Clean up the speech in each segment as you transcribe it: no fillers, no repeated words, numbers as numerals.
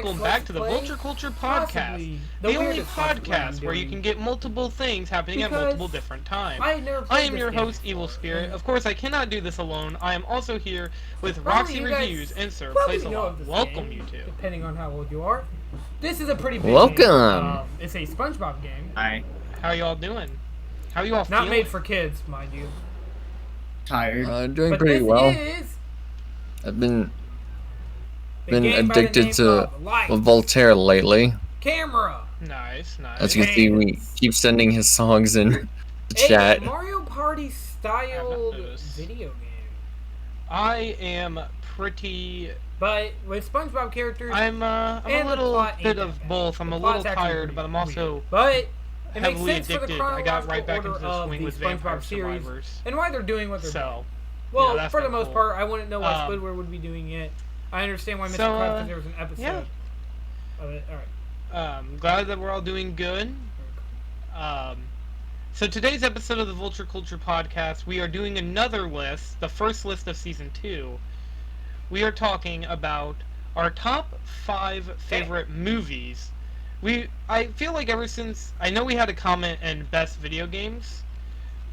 welcome back to the Vulture Culture Podcast, the only podcast where you can get multiple things happening at multiple different times. I am your host, Evil Spirit. Of course, I cannot do this alone. I am also here with RoxyReviews and Sirplayalot. Welcome, you two. Depending on how old you are. This is a pretty big game. It's a SpongeBob game. Hi. How are y'all doing? How are you all feeling? Not made for kids, mind you. Tired. Doing pretty well. I've been addicted to Vulture lately. Camera. Nice. As you can see, we keep sending his songs in the chat. Mario Party style video game. I am pretty. But with SpongeBob characters, I'm a little bit of both. I'm a little tired, but I'm also heavily addicted. I got right back into the swing with Vampire Survivors. And why they're doing what they're doing. Well, for the most part, I wouldn't know why Squidward would be doing it. I understand why Mr. Krabs, because there was an episode of it. Alright. I'm glad that we're all doing good. So today's episode of the Vulture Culture Podcast, we are doing another list, the first list of Season 2. We are talking about our top 5 favorite movies. I feel like ever since, I know we had a comment in Best Video Games,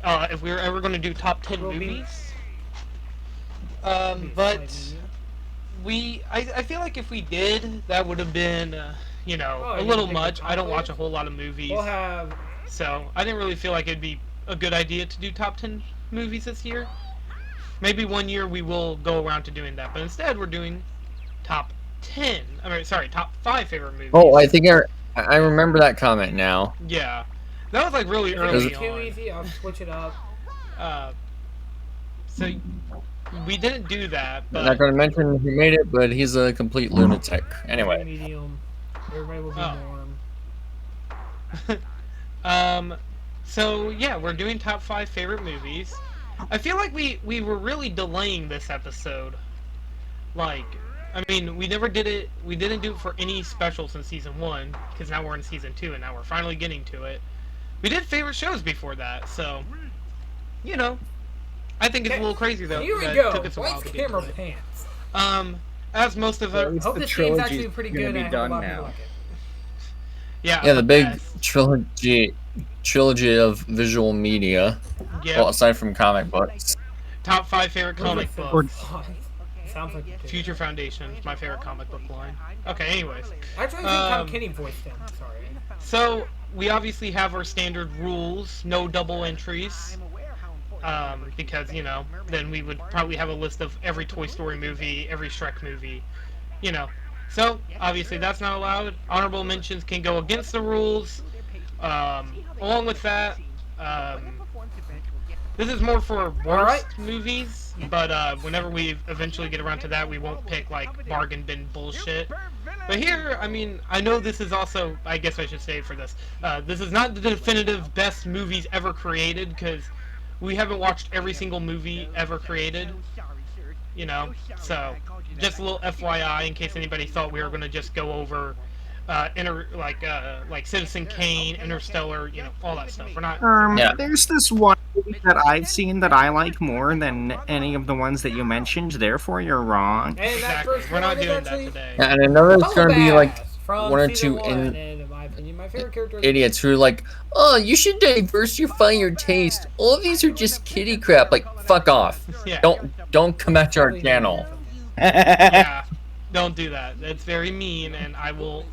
if we were ever going to do top 10 movies. But I feel like if we did, that would have been, a little much. I don't watch a whole lot of movies. So I didn't really feel like it'd be a good idea to do top 10 movies this year. Maybe one year we will go around to doing that, but instead we're doing top 5 favorite movies. Oh, I think I remember that comment now. Yeah. That was like really early on. Too easy, I'll switch it up. So we didn't do that, but... I'm not going to mention who made it, but he's a complete lunatic. Anyway. Medium. Everybody will be warm. So yeah, we're doing top 5 favorite movies. I feel like we were really delaying this episode. Like, I mean, we never did it. We didn't do it for any specials in Season 1, because now we're in Season 2, and now we're finally getting to it. We did favorite shows before that, so, I think it's a little crazy, though. Here we that go. Took us a while to get camera to it. pants. As most of our... I hope this game's actually pretty good and done now. Like Yeah, the big trilogy of visual media. Yeah. Well, aside from comic books. Top 5 favorite comic books. Sounds like Future Foundation, my favorite comic book line. Okay, anyways. Actually, I think Tom Kenny voiced him. Sorry. So, we obviously have our standard rules, no double entries. Because, then we would probably have a list of every Toy Story movie, every Shrek movie, So, obviously that's not allowed. Honorable mentions can go against the rules. Along with that, this is more for worst movies, but whenever we eventually get around to that, we won't pick, like, bargain bin bullshit. But here, I mean, I know this is also, I guess I should say for this, this is not the definitive best movies ever created, because we haven't watched every single movie ever created, so just a little FYI in case anybody thought we were going to just go over like Citizen Kane, Interstellar, all that stuff. We're not. There's this one movie that I've seen that I like more than any of the ones that you mentioned. Therefore, you're wrong. Exactly. We're not doing that today. And I know there's going to be like one or two idiots who are like, "Oh, you should diversify your taste. All of these are just kiddie crap." Like, fuck off. Yeah. Don't come at our channel. Yeah. Don't do that. That's very mean, and I'll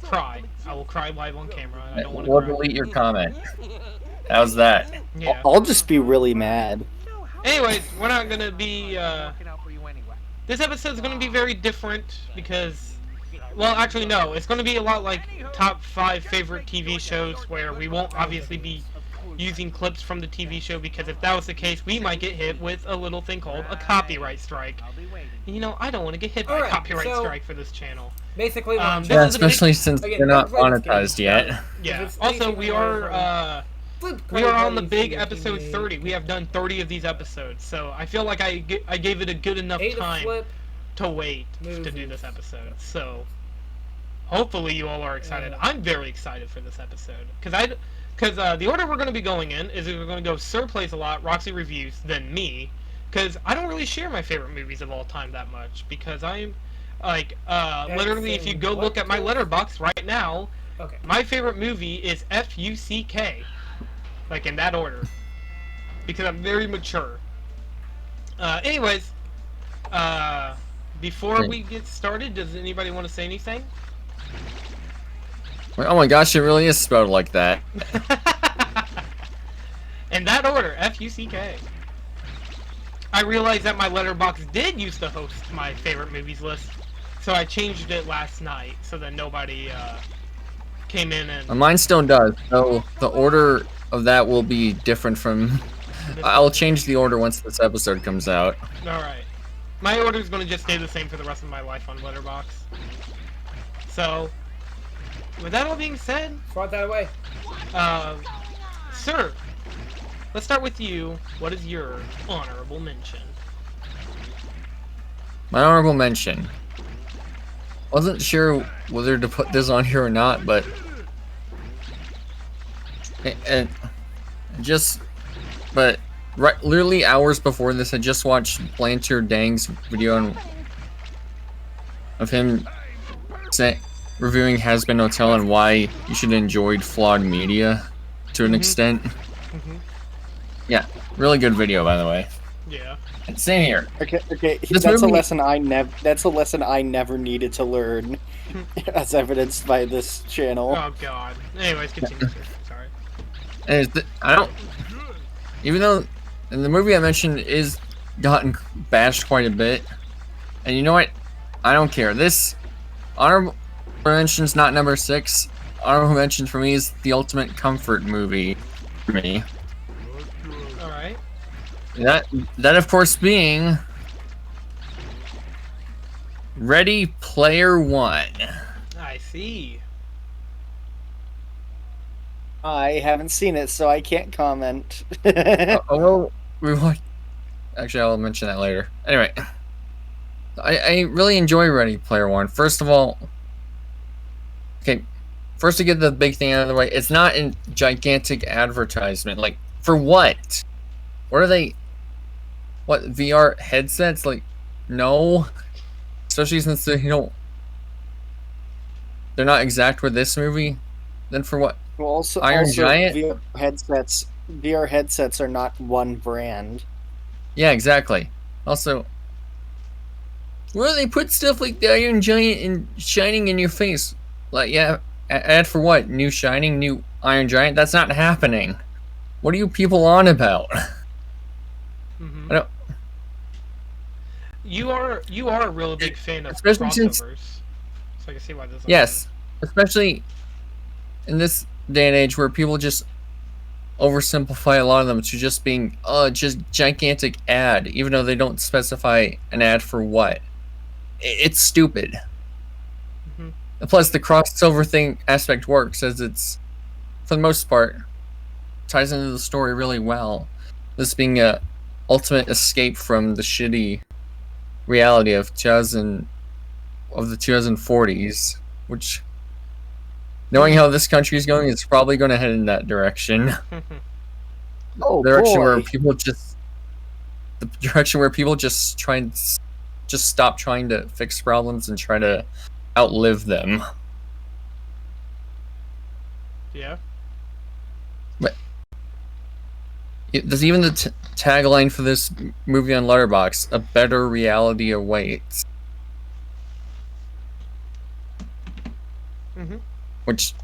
cry. I will cry live on camera. I don't want to cry. Delete your comment. How's that? Yeah. I'll just be really mad. Anyways, we're not gonna be. This episode's gonna be very different because, well, actually no, it's gonna be a lot like top 5 favorite TV shows, where we won't obviously be using clips from the TV show, because if that was the case, we might get hit with a little thing called a copyright strike. I don't want to get hit by a copyright strike for this channel. Basically, especially since they're not monetized yet. Yeah. Also, we are on the big episode 30. We have done 30 of these episodes, so I feel like I gave it a good enough time to wait to do this episode. So hopefully you all are excited. I'm very excited for this episode because the order we're going to be going in is we're going to go Sirplayalot, RoxyReviews, then me. Because I don't really share my favorite movies of all time that much. Because I Like, literally, if you go look at my letterbox right now, my favorite movie is Fuck. Like, in that order. Because I'm very mature. Anyways, before we get started, does anybody want to say anything? Oh my gosh, it really is spelled like that. In that order, Fuck. I realized that my letterbox did used to host my favorite movies list, so I changed it last night so that nobody came in and... Mine still does, so the order of that will be different from... I'll change the order once this episode comes out. Alright. My order is going to just stay the same for the rest of my life on Letterboxd. So, with that all being said... Swat that away. Sir, let's start with you. What is your honorable mention? My honorable mention. Wasn't sure whether to put this on here or not, but literally hours before this, I just watched Blanchard Dang's video of him reviewing Has Been Hotel and why you should enjoy flawed media to an extent. Yeah, really good video, by the way. Yeah. Same here. Okay. That's a lesson I never needed to learn, as evidenced by this channel. Oh God. Anyways, continue. Sorry. And even though the movie I mentioned is gotten bashed quite a bit, and you know what? I don't care. This honorable mention's not number 6. Honorable mention for me is the ultimate comfort movie for me. Alright. That of course being Ready Player One. I see. I haven't seen it, so I can't comment. Well, actually, I'll mention that later. Anyway, I really enjoy Ready Player One. First of all, first to get the big thing out of the way, it's not a gigantic advertisement. Like, for what? What are they? What, VR headsets? Like, no. Especially since they're not exact with this movie. Then for what? Well, also Giant? VR headsets are not one brand. Yeah, exactly. Also, where do they put stuff like the Iron Giant and shining in your face? Like, yeah, ad for what? New Shining, new Iron Giant? That's not happening. What are you people on about? I don't... You are a really big fan of especially crossovers, so I can see why this. Yes, especially in this day and age where people just oversimplify a lot of them to just being just gigantic ad, even though they don't specify an ad for what. It's stupid. And plus, the crossover thing aspect works as it's, for the most part, ties into the story really well. This being a ultimate escape from the shitty reality of the 2040s, which, knowing how this country is going, it's probably going to head in that direction. Oh, the direction boy. where people just stop trying to fix problems and try to outlive them. Yeah. But there's even the tagline for this movie on Letterboxd: "A better reality awaits." Which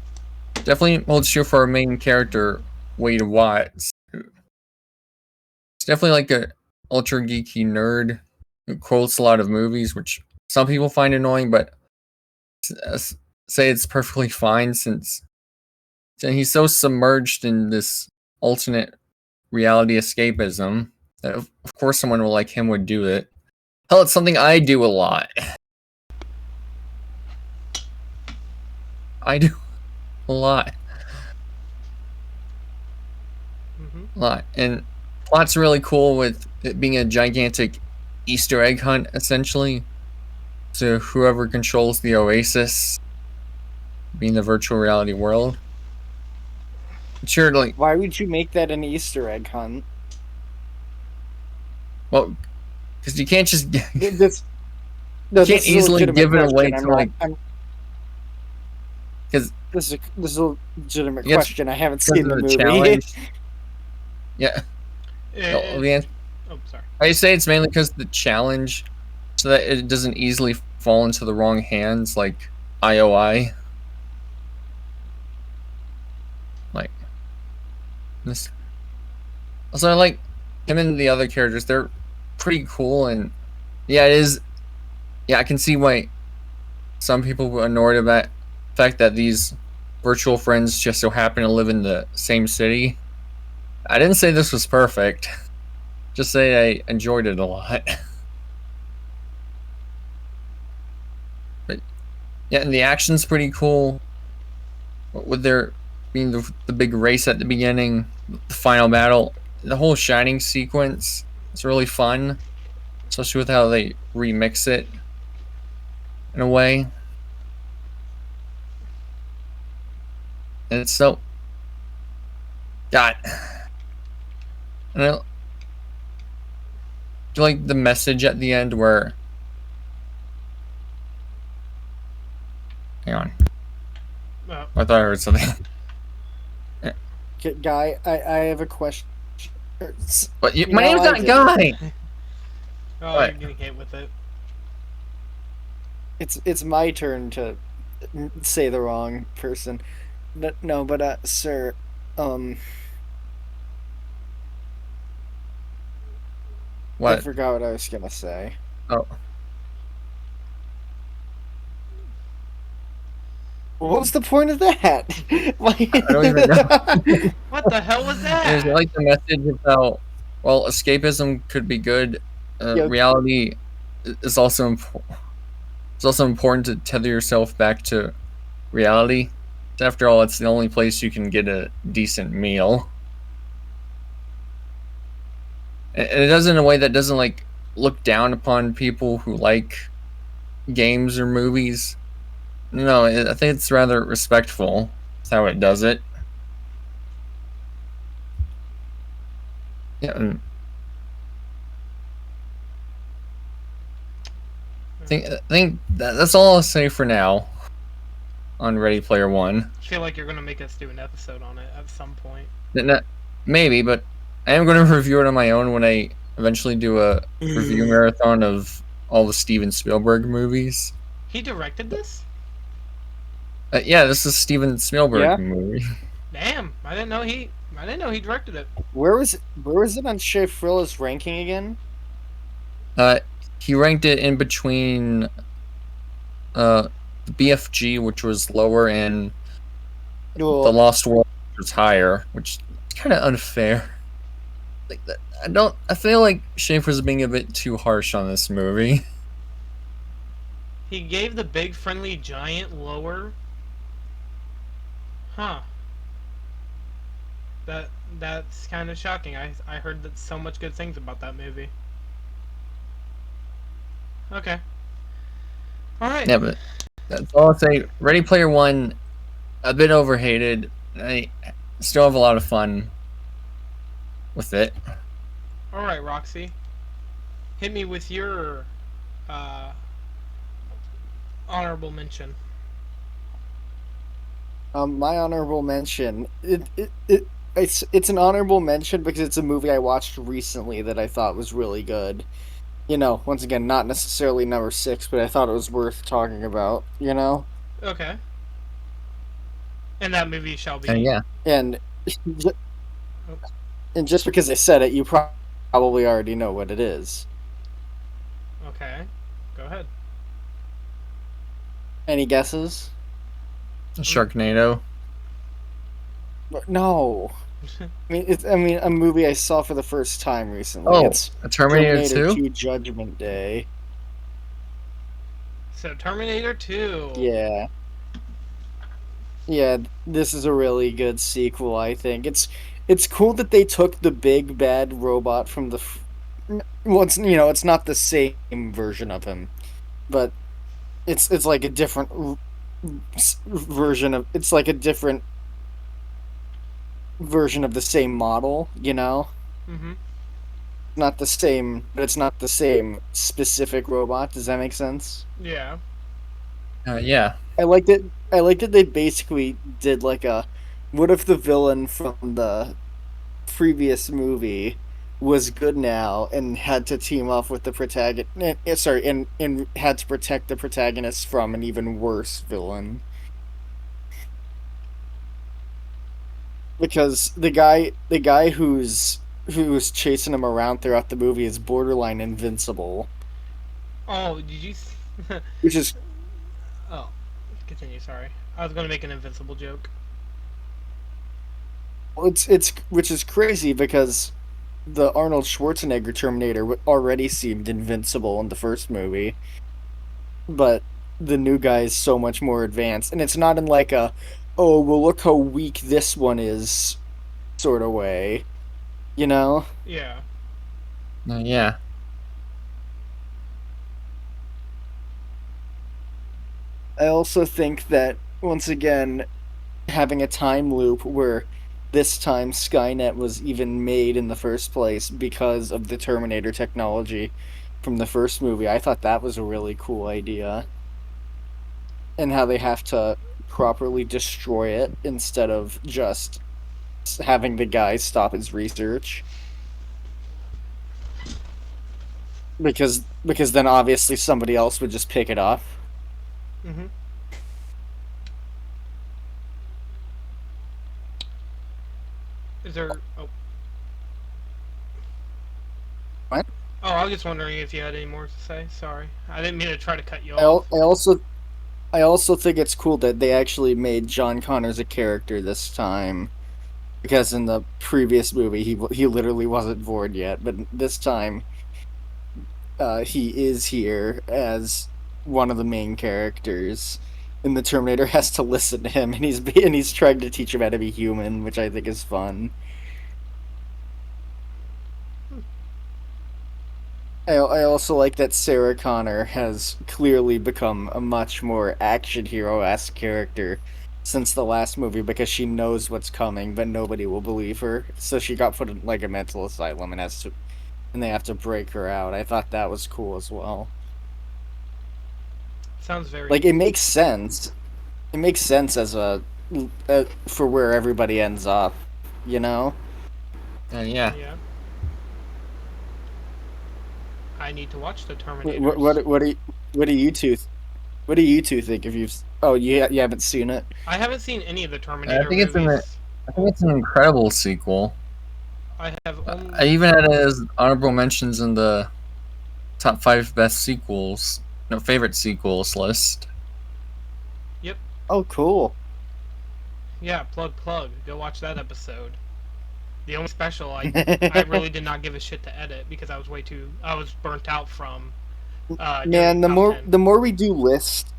definitely holds true for our main character, Wade Watts. It's definitely like a ultra geeky nerd who quotes a lot of movies, which some people find annoying, but say it's perfectly fine since he's so submerged in this alternate reality escapism that of course someone like him would do it. Hell, it's something I do a lot. I do a lot. A lot. And plot's really cool with it being a gigantic Easter egg hunt, essentially, to whoever controls the Oasis, being the virtual reality world. Sure, like, why would you make that an Easter egg hunt? Well, because you can't just No, can't easily give it away to like. Because this is a legitimate question. I haven't seen the movie. Challenge. Yeah. Oh, sorry. I say it's mainly because of the challenge, so that it doesn't easily fall into the wrong hands, like IOI. Like this. Also, I like him and the other characters. They're pretty cool, and yeah, it is. Yeah, I can see why some people were annoyed about the fact that these virtual friends just so happen to live in the same city. I didn't say this was perfect. Just say I enjoyed it a lot. But yeah, and the action's pretty cool. With there being the big race at the beginning, the final battle, the whole Shining sequence, it's really fun. Especially with how they remix it in a way. And it's so... God. And I do like the message at the end where... Hang on. I thought I heard something. Guy, I have a question. But my name's not Guy! Oh, you're getting hit with it. It's my turn to say the wrong person. No, but sir, What? I forgot what I was gonna say. Oh. What was the point of that? I don't even know. What the hell was that? I like the message about, well, escapism could be good. Reality is also important. It's also important to tether yourself back to reality. After all, it's the only place you can get a decent meal. And it does it in a way that doesn't like look down upon people who like games or movies. No, I think it's rather respectful. That's how it does it. Yeah. I think that's all I'll say for now on Ready Player One. I feel like you're going to make us do an episode on it at some point. Maybe, but I am going to review it on my own when I eventually do a review marathon of all the Steven Spielberg movies. He directed this? Yeah, this is Steven Spielberg movie. Damn, I didn't know he directed it. Where was it on Shea Frilla's ranking again? He ranked it in between the BFG, which was lower, and the Lost World, which was higher, which is kind of unfair. Like that, I feel like Schaefer's being a bit too harsh on this movie. He gave The Big Friendly Giant lower. Huh. That's kind of shocking. I heard that so much good things about that movie. Okay. Alright. Yeah, but that's all I'll say. Ready Player One, a bit overhated. I still have a lot of fun with it. Alright, Roxy. Hit me with your honorable mention. My honorable mention. It's an honorable mention because it's a movie I watched recently that I thought was really good. You know, once again, not necessarily number 6, but I thought it was worth talking about, you know? Okay. And that movie shall be... yeah. And just because I said it, you probably already know what it is. Okay. Go ahead. Any guesses? Sharknado. No. It's a movie I saw for the first time recently. Oh, it's Terminator 2? Judgment Day. So Terminator 2. Yeah. Yeah, this is a really good sequel, I think. It's cool that they took the big bad robot from the well, it's not the same version of him, but it's like a different version of a different version of the same model, you know? Mm-hmm. not the same, but it's not the same specific robot. Does that make sense? Yeah. Yeah. I liked it. I liked it. They basically did like a, what if the villain from the previous movie was good now and had to team up with the protagonist? Sorry, and had to protect the protagonist from an even worse villain. Because the guy who's chasing him around throughout the movie is borderline invincible. Oh, did you? Which is. Oh, continue. Sorry, I was gonna make an invincible joke. It's which is crazy because the Arnold Schwarzenegger Terminator already seemed invincible in the first movie, but the new guy is so much more advanced, and it's not in like a, oh well, look how weak this one is, sort of way, you know? Yeah. Yeah. I also think that once again, having a time loop where this time Skynet was even made in the first place because of the Terminator technology from the first movie, I thought that was a really cool idea. And how they have to properly destroy it instead of just having the guy stop his research. Because then obviously somebody else would just pick it up. Mm-hmm. Is there? Oh. What? Oh, I was just wondering if you had any more to say. Sorry, I didn't mean to try to cut you off. I also think it's cool that they actually made John Connors a character this time, because in the previous movie he literally wasn't born yet, but this time he is here as one of the main characters, and the Terminator has to listen to him, and he's trying to teach him how to be human, which I think is fun. I also like that Sarah Connor has clearly become a much more action hero-esque character since the last movie, because she knows what's coming, but nobody will believe her. So she got put in like a mental asylum and they have to break her out. I thought that was cool as well. Sounds very like it makes sense. It makes sense as for where everybody ends up, you know? Yeah. Yeah. I need to watch the Terminator. What do you two think? If you've you haven't seen it? I haven't seen any of the Terminator I think movies. I think it's an incredible sequel. I have only... I even had it as honorable mentions in the top 5 best sequels, favorite sequels list. Yep. Oh, cool. Yeah, plug. Go watch that episode. The only special I really did not give a shit to edit because I was burnt out from. Man, the more we do list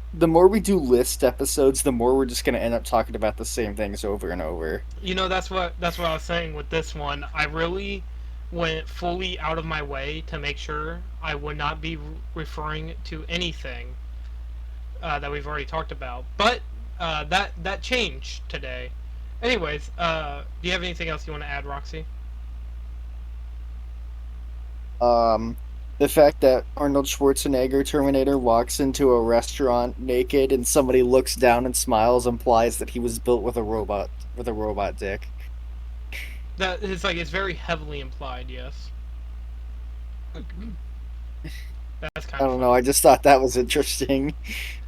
episodes, the more we're just gonna end up talking about the same things over and over. You know, that's what I was saying with this one. I really went fully out of my way to make sure I would not be referring to anything that we've already talked about. But that changed today. Anyways, do you have anything else you want to add, Roxy? The fact that Arnold Schwarzenegger Terminator walks into a restaurant naked and somebody looks down and smiles implies that he was built with a robot dick. That is it's very heavily implied, yes. That's kind of I don't know, I just thought that was interesting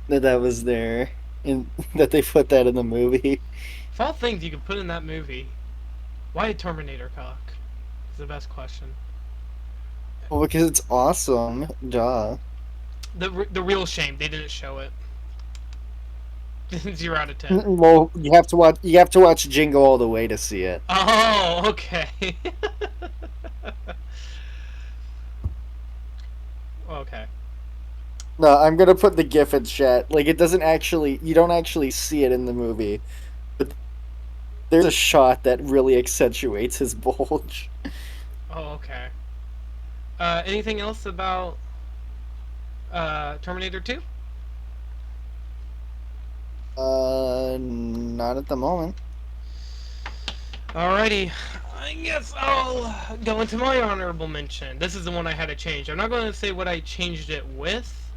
that was there and that they put that in the movie. Of all things you could put in that movie, why a Terminator cock? Is the best question. Well, because it's awesome, duh. The real shame they didn't show it. 0 out of 10. Well, you have to watch Jingle All the Way to see it. Oh, okay. Okay. No, I'm gonna put the GIF in chat. Like, you don't actually see it in the movie, but there's a shot that really accentuates his bulge. Oh, okay. Anything else about Terminator 2? Not at the moment. Alrighty. I Yes, I'll go into my honorable mention. This is the one I had to change. I'm not going to say what I changed it with,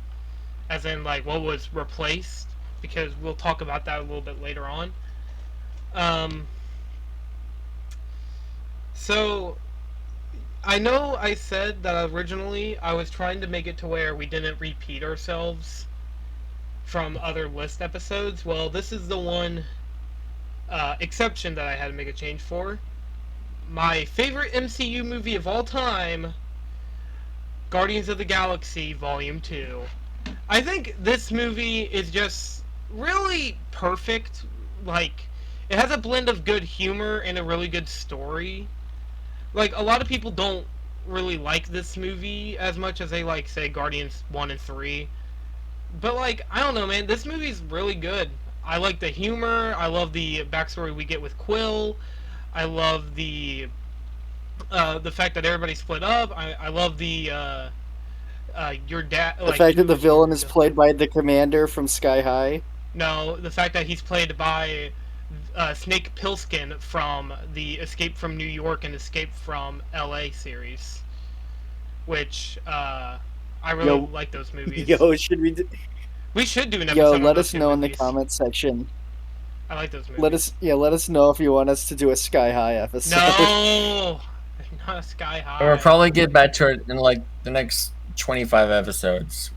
as in, like, what was replaced, because we'll talk about that a little bit later on. So, I know I said that originally I was trying to make it to where we didn't repeat ourselves from other list episodes. Well, this is the one exception that I had to make a change for. My favorite MCU movie of all time, Guardians of the Galaxy Volume 2. I think this movie is just really perfect. Like, it has a blend of good humor and a really good story. Like, a lot of people don't really like this movie as much as they like, say, Guardians 1 and 3. But, like, I don't know, man, this movie's really good. I like the humor, I love the backstory we get with Quill, I love the fact that everybody split up, I love the, your dad... The fact that the villain is played by the commander from Sky High? No, the fact that he's played by Snake Plissken from the Escape from New York and Escape from L.A. series. Which, I really like those movies. We should do an episode on let us know movies. In the comment section. I like those movies. Let us know if you want us to do a Sky High episode. No! Not a Sky High. We'll probably get back to it in, like, the next 25 episodes.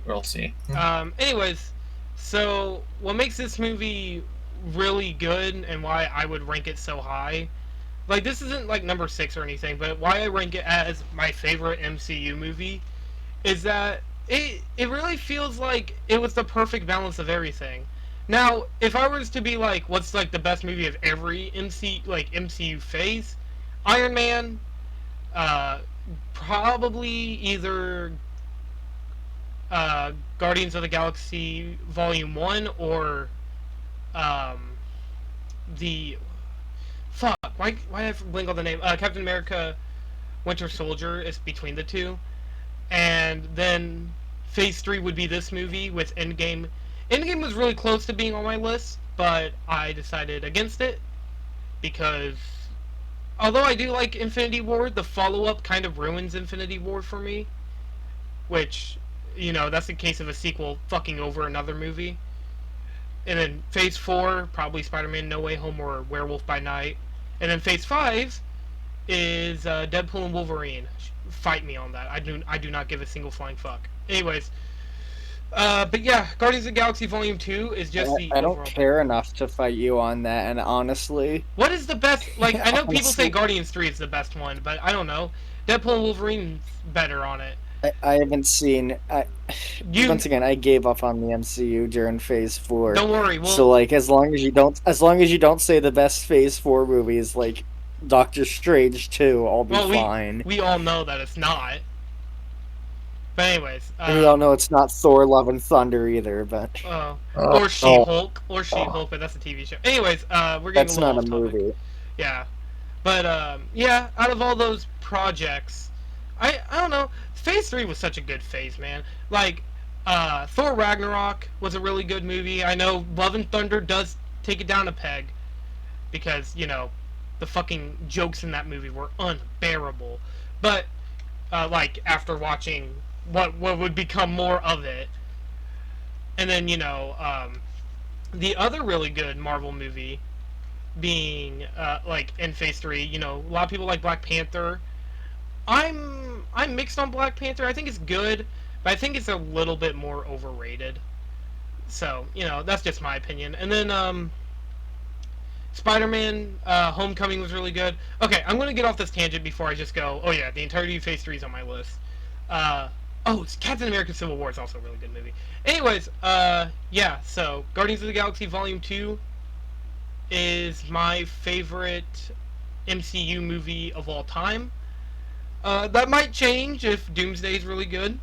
We'll see. Anyways, so what makes this movie really good and why I would rank it so high, like, this isn't like number 6 or anything, but why I rank it as my favorite MCU movie is that it really feels like it was the perfect balance of everything. Now, if I was to be like, what's like the best movie of every MCU phase, Iron Man, probably either Guardians of the Galaxy Volume 1 or why did I blank on the name? Captain America Winter Soldier is between the two. And then Phase 3 would be this movie with Endgame. Endgame was really close to being on my list, but I decided against it because although I do like Infinity War, the follow-up kind of ruins Infinity War for me. Which, you know, that's the case of a sequel fucking over another movie. And then Phase 4, probably Spider-Man No Way Home or Werewolf by Night. And then Phase 5 is Deadpool and Wolverine. Fight me on that. I do not give a single flying fuck. Anyways, but yeah, Guardians of the Galaxy Volume 2 is just I don't care enough to fight you on that, and honestly... What is the best... Like, I know people say Guardians 3 is the best one, but I don't know. Deadpool and Wolverine's better on it. I haven't seen... Once again, I gave up on the MCU during Phase 4. Don't worry, so, like, as long as you don't say the best Phase 4 movies, like Doctor Strange 2, I'll be fine. We all know that it's not. But anyways... we all know it's not Thor, Love, and Thunder either, but... or She-Hulk. Or She-Hulk, but that's a TV show. Anyways, we're getting a little off topic. That's not a movie. Yeah. But, yeah, out of all those projects, I don't know. Phase 3 was such a good phase, man. Like, Thor Ragnarok was a really good movie. I know Love and Thunder does take it down a peg. Because, you know, the fucking jokes in that movie were unbearable. But, like, after watching what would become more of it. And then, you know, the other really good Marvel movie being, like, in Phase 3, you know, a lot of people like Black Panther. I'm mixed on Black Panther. I think it's good, but I think it's a little bit more overrated. So, you know, that's just my opinion. And then, Spider-Man Homecoming was really good. Okay, I'm going to get off this tangent before I just go, oh yeah, the entirety of Phase 3 is on my list. It's Captain America Civil War is also a really good movie. Anyways, yeah, so Guardians of the Galaxy Volume 2 is my favorite MCU movie of all time. That might change if Doomsday is really good.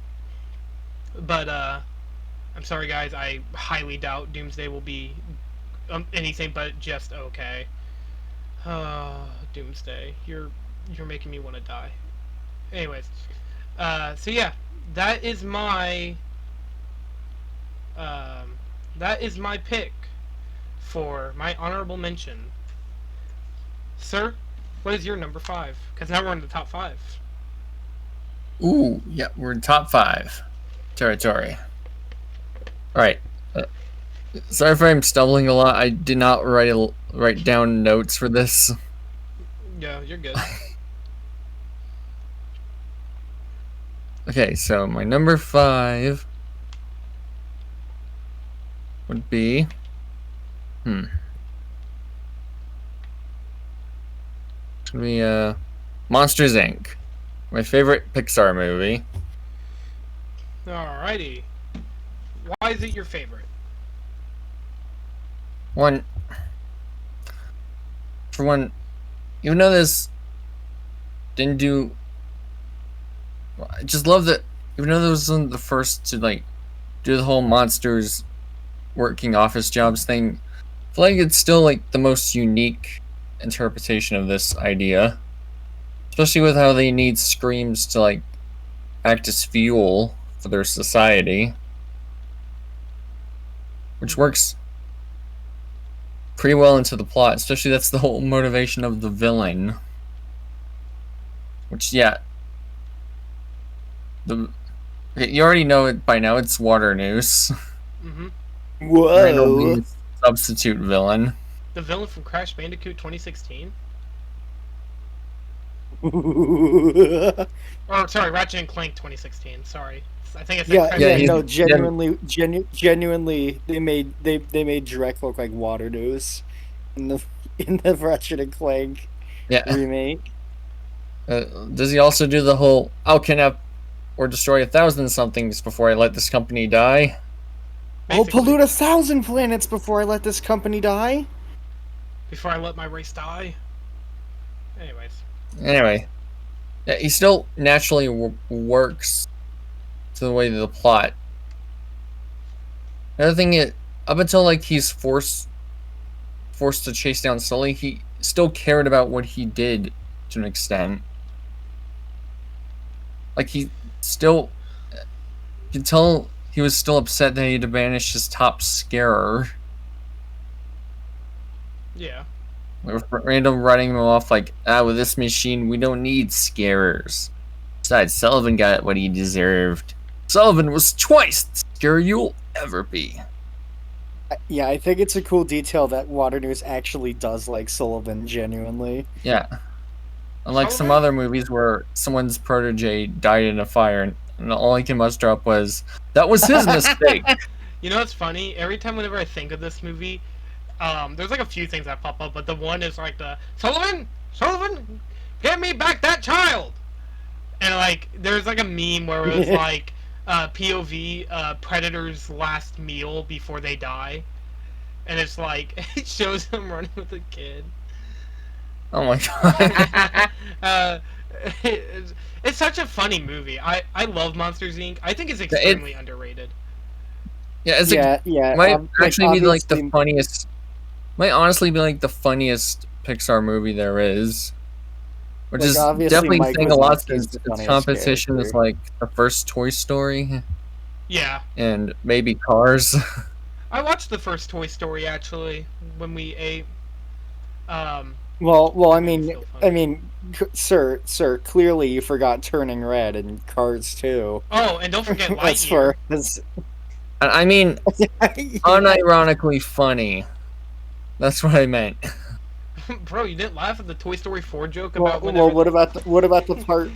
But, I'm sorry guys, I highly doubt Doomsday will be anything but just okay. Doomsday, you're making me want to die. Anyways, so yeah, that is my pick for my honorable mention. Sir, what is your number 5? Because now we're in the top 5. Ooh, yeah, we're in top 5 territory. All right. Sorry if I'm stumbling a lot. I did not write down notes for this. Yeah, you're good. Okay, so my number 5 would be it's gonna be Monsters Inc. My favorite Pixar movie. Alrighty. Why is it your favorite? For one, even though this didn't do, I just love that. Even though this wasn't the first to like do the whole monsters working office jobs thing, I feel like it's still like the most unique interpretation of this idea, especially with how they need screams to like act as fuel for their society, which works pretty well into the plot. Especially that's the whole motivation of the villain, which you already know it by now. It's Water News. Mm-hmm. Whoa. Substitute villain. The villain from Crash Bandicoot 2016? Or, sorry, Ratchet and Clank 2016. Sorry. I think it's genuinely, they made Drek look like Water News in the Ratchet and Clank remake. Does he also do the whole "I'll kidnap or destroy 1,000 somethings before I let this company die"? Basically. I'll pollute 1,000 planets before I let this company die. Before I let my race die. Anyway, yeah, he still naturally works to the way of the plot. Another thing is, up until like he's forced to chase down Sully, he still cared about what he did to an extent. Like you can tell he was still upset that he had to banish his top scarer. Yeah. With random writing him off like, with this machine we don't need scarers. Besides, Sullivan got what he deserved. Sullivan was twice the scarer you'll ever be. Yeah, I think it's a cool detail that Water News actually does like Sullivan genuinely. Yeah. Unlike some other movies where someone's protege died in a fire and all he can muster up was, that was his mistake. You know what's funny? Every time whenever I think of this movie, there's like a few things that pop up, but the one is like the, Sullivan, get me back that child! And like, there's like a meme where it was like, POV, Predator's last meal before they die. And it's like, it shows him running with a kid. Oh my god. It's such a funny movie. I love Monsters Inc. I think it's extremely underrated. Yeah, might actually be like the funniest. Might honestly be like the funniest Pixar movie there is. Which is definitely saying a lot since its competition is like the first Toy Story. Yeah. And maybe Cars. I watched the first Toy Story actually when we ate. Well, I mean, sir, clearly you forgot Turning Red and Cars 2. Oh, and don't forget Lightyear. I mean, unironically funny. That's what I meant. Bro, you didn't laugh at the Toy Story 4 joke about what about the part?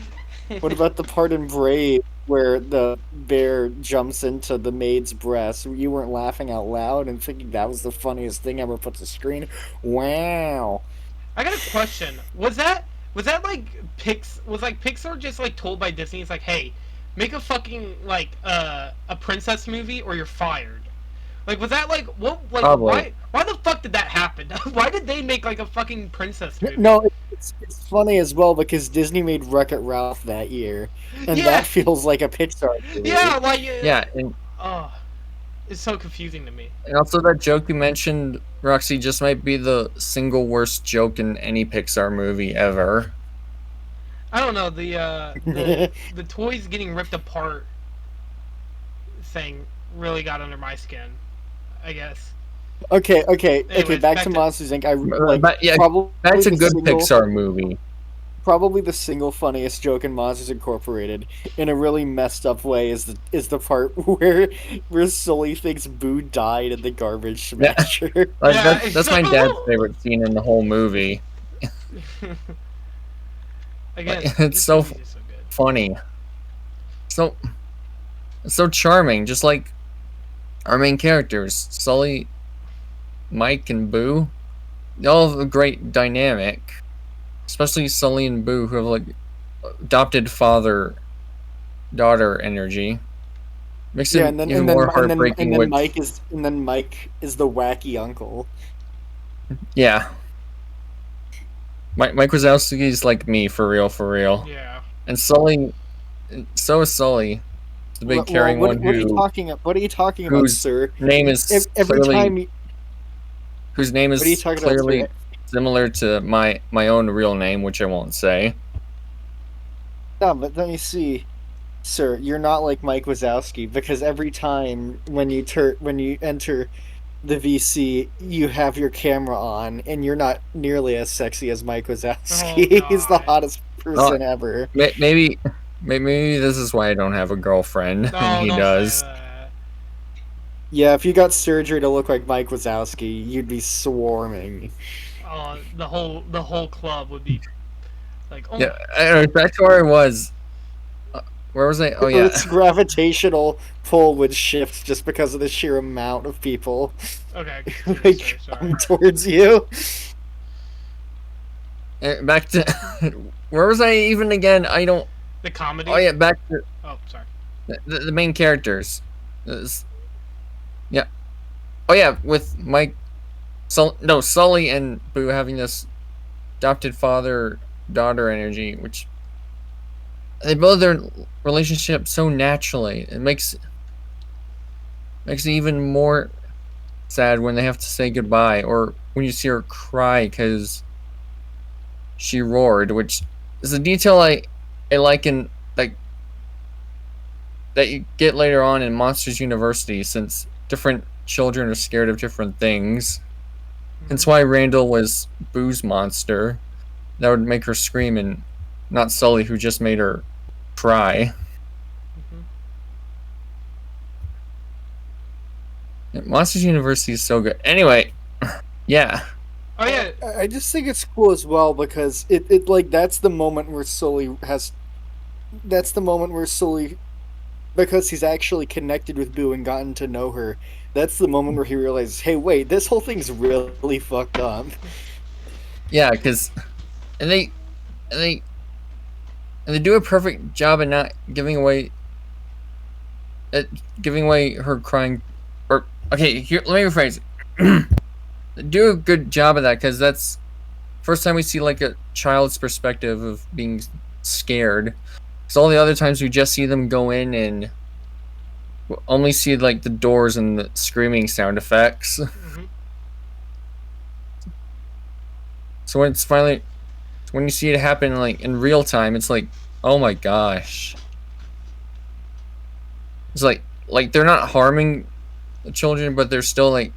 What about the part in Brave where the bear jumps into the maid's breast? You weren't laughing out loud and thinking that was the funniest thing ever put to screen? Wow. I got a question. Was that like Pixar just like told by Disney? It's like, hey, make a fucking like a princess movie or you're fired. Like, was that like what? Like, why the fuck did that happen? Why did they make like a fucking princess movie? No, it's funny as well because Disney made Wreck-It Ralph that year, and that feels like a Pixar movie. Yeah, like and it's so confusing to me. And also that joke you mentioned, Roxy, just might be the single worst joke in any Pixar movie ever. I don't know, the toys getting ripped apart thing really got under my skin, I guess. Okay. Back to Monsters Inc. Probably that's a good Pixar movie. Probably the single funniest joke in Monsters Incorporated, in a really messed up way, is the part where Sully thinks Boo died in the garbage smasher. That's my dad's favorite scene in the whole movie. Again, it's so funny, so charming, just like our main characters, Sully, Mike, and Boo. They all have a great dynamic, especially Sully and Boo, who have like adopted father-daughter energy. Makes it even more heartbreaking. And then Mike is the wacky uncle. Yeah. Mike Wazowski is like me, for real. Yeah. And Sully, so is Sully, the big caring one. What are you talking about, sir? Name is whose name is clearly similar to my own real name, which I won't say. No, but let me see, sir. You're not like Mike Wazowski, because every time when you enter the VC, you have your camera on, and you're not nearly as sexy as Mike Wazowski. He's the hottest person ever. Maybe this is why I don't have a girlfriend, and he does. Yeah, if you got surgery to look like Mike Wazowski, you'd be swarming. The whole club would be like. Oh. Yeah, back to where I was. Where was I? Oh yeah. Its gravitational pull would shift just because of the sheer amount of people. Okay. Come towards you. Back to where was I even again? I don't. The comedy. Oh yeah, back to. Oh, sorry. The main characters. Yeah. Oh yeah, with Mike. Sully and Boo having this adopted father-daughter energy, which they build their relationship so naturally. It makes it even more sad when they have to say goodbye, or when you see her cry because she roared, which is a detail I like in that you get later on in Monsters University, since different children are scared of different things. That's why Randall was Boo's monster. That would make her scream, and not Sully, who just made her cry. Monsters University is so good. Anyway, yeah. Oh yeah. I just think it's cool as well, because it like that's the moment where Sully, because he's actually connected with Boo and gotten to know her. That's the moment where he realizes, hey, wait, this whole thing's really fucked up. Yeah, because they do a perfect job of not giving away her crying. Or okay, here, let me rephrase. Do a good job of that, because that's first time we see like a child's perspective of being scared. So all the other times we just see them go in and only see like the doors and the screaming sound effects. So when you see it happen like in real time, it's like, oh my gosh. It's like they're not harming the children, but they're still like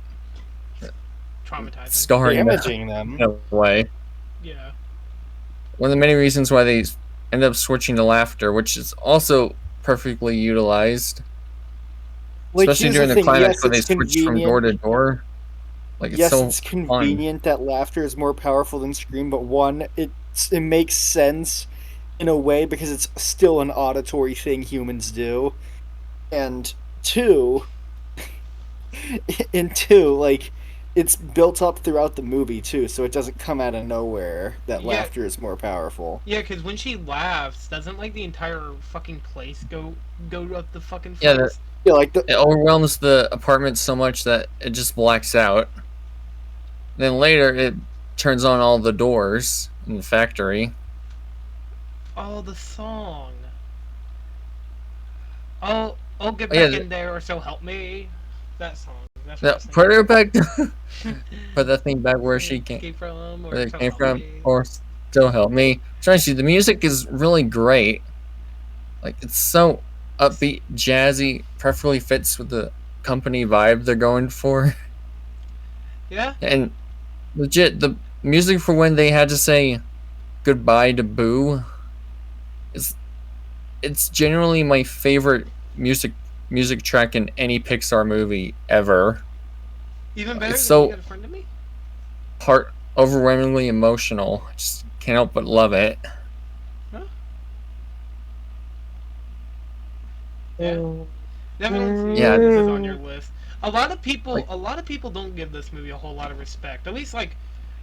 traumatizing, damaging them in a way. Yeah. One of the many reasons why they end up switching to laughter, which is also perfectly utilized. Like, especially during the climax, where they switch from door to door. Like, it's convenient that laughter is more powerful than scream, but one, it makes sense in a way because it's still an auditory thing humans do. And two, like, it's built up throughout the movie too, so it doesn't come out of nowhere that laughter is more powerful. Yeah, because when she laughs, doesn't like the entire fucking place go up the fucking face? Yeah, like it overwhelms the apartment so much that it just blacks out. Then later, it turns on all the doors in the factory. Oh, the song. I'll get back in there, or so help me. That song. Put her back. Put that thing back where she came from, where it came from, or still help me. Seriously, the music is really great. Like, it's so upbeat, jazzy, perfectly fits with the company vibe they're going for. Yeah. And legit, the music for when they had to say goodbye to Boo it's generally my favorite music track in any Pixar movie ever. Even better it's than so You Got a Friend in Me? overwhelmingly emotional. I just can't help but love it. Huh? Yeah. Definitely see this is on your list. A lot of people don't give this movie a whole lot of respect. At least like,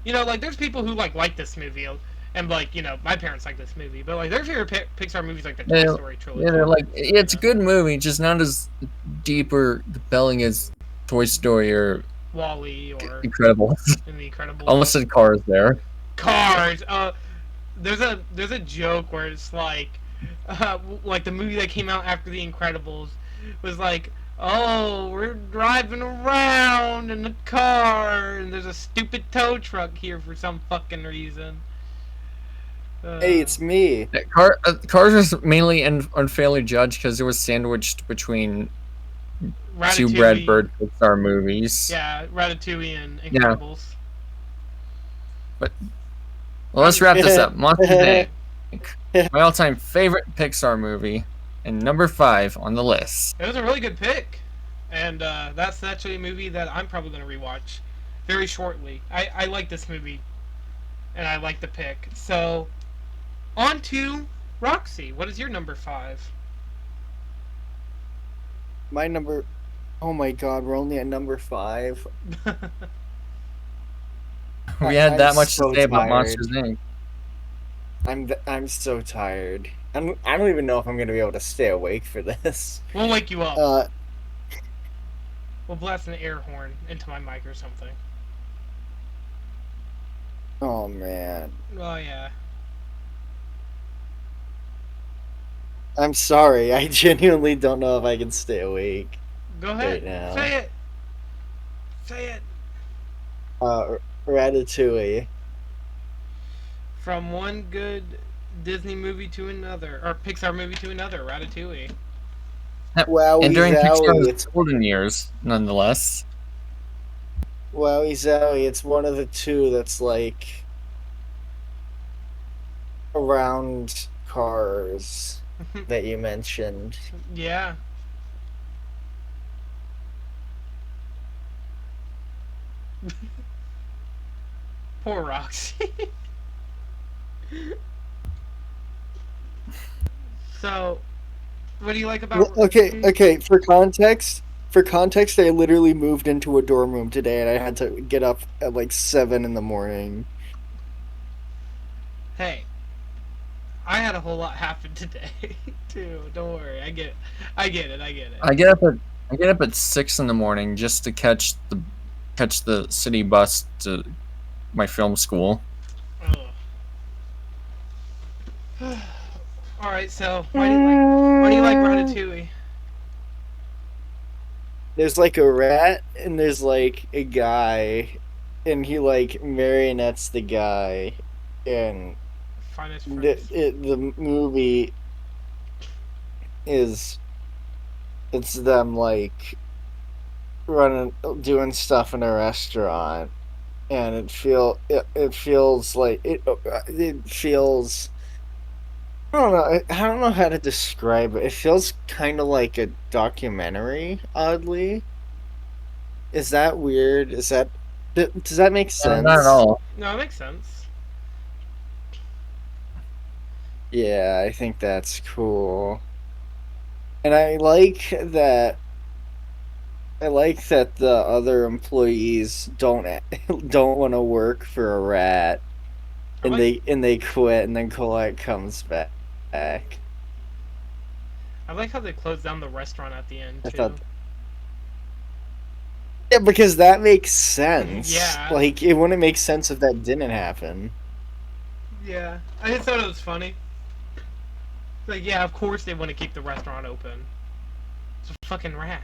like there's people who like this movie, and like my parents like this movie, but like their favorite Pixar movies like the Toy Story trilogy. Yeah, they're like it's a good movie, just not as deep or compelling as Toy Story or Wall-E or Incredibles. In the Incredibles. Almost said Cars there. Cars. There's a joke where it's like the movie that came out after the Incredibles was like, oh, we're driving around in a car and there's a stupid tow truck here for some fucking reason. Hey, it's me. Cars was mainly unfairly judged because it was sandwiched between Ratatouille. Two Brad Bird Pixar movies. Yeah, Ratatouille and Incredibles. Yeah. Well, let's wrap this up. Monsters Inc. My all-time favorite Pixar movie, and number 5 on the list. It was a really good pick, and that's actually a movie that I'm probably going to rewatch very shortly. I like this movie, and I like the pick. So, on to Roxy. What is your number 5? My number... Oh my god, we're only at number 5. We had that much to say about Monsters Inc. I'm so tired. I don't even know if I'm gonna be able to stay awake for this. We'll wake you up. We'll blast an air horn into my mic or something. Oh man. Oh yeah. I'm sorry. I genuinely don't know if I can stay awake. Go ahead. Right now. Say it. Say it. Ratatouille. From one good Disney movie to another, or Pixar movie to another, Ratatouille. Wowie and during Zowie, Pixar's golden years, nonetheless. Wowie Zowie, it's one of the two that's like around Cars that you mentioned. Yeah. Poor Roxy. So, what do you like about... Okay, for context, I literally moved into a dorm room today and I had to get up at like 7 in the morning. Hey, I had a whole lot happen today, too. Don't worry, I get it. I get up at 6 in the morning just to catch the city bus to my film school. All right, so why do you like Ratatouille? There's like a rat and there's like a guy, and he like marionettes the guy, and the movie is it's them like doing stuff in a restaurant, and it feels I don't know how to describe it. It feels kind of like a documentary, oddly. Is that weird? Does that make sense? Not at all. No, it makes sense. Yeah, I think that's cool. And I like that the other employees don't want to work for a rat. And they quit, and then Colette comes back. I like how they closed down the restaurant at the end too. Yeah, because that makes sense. Yeah. Like, it wouldn't make sense if that didn't happen. Yeah, I just thought it was funny. Like, yeah, of course they want to keep the restaurant open. It's a fucking rat.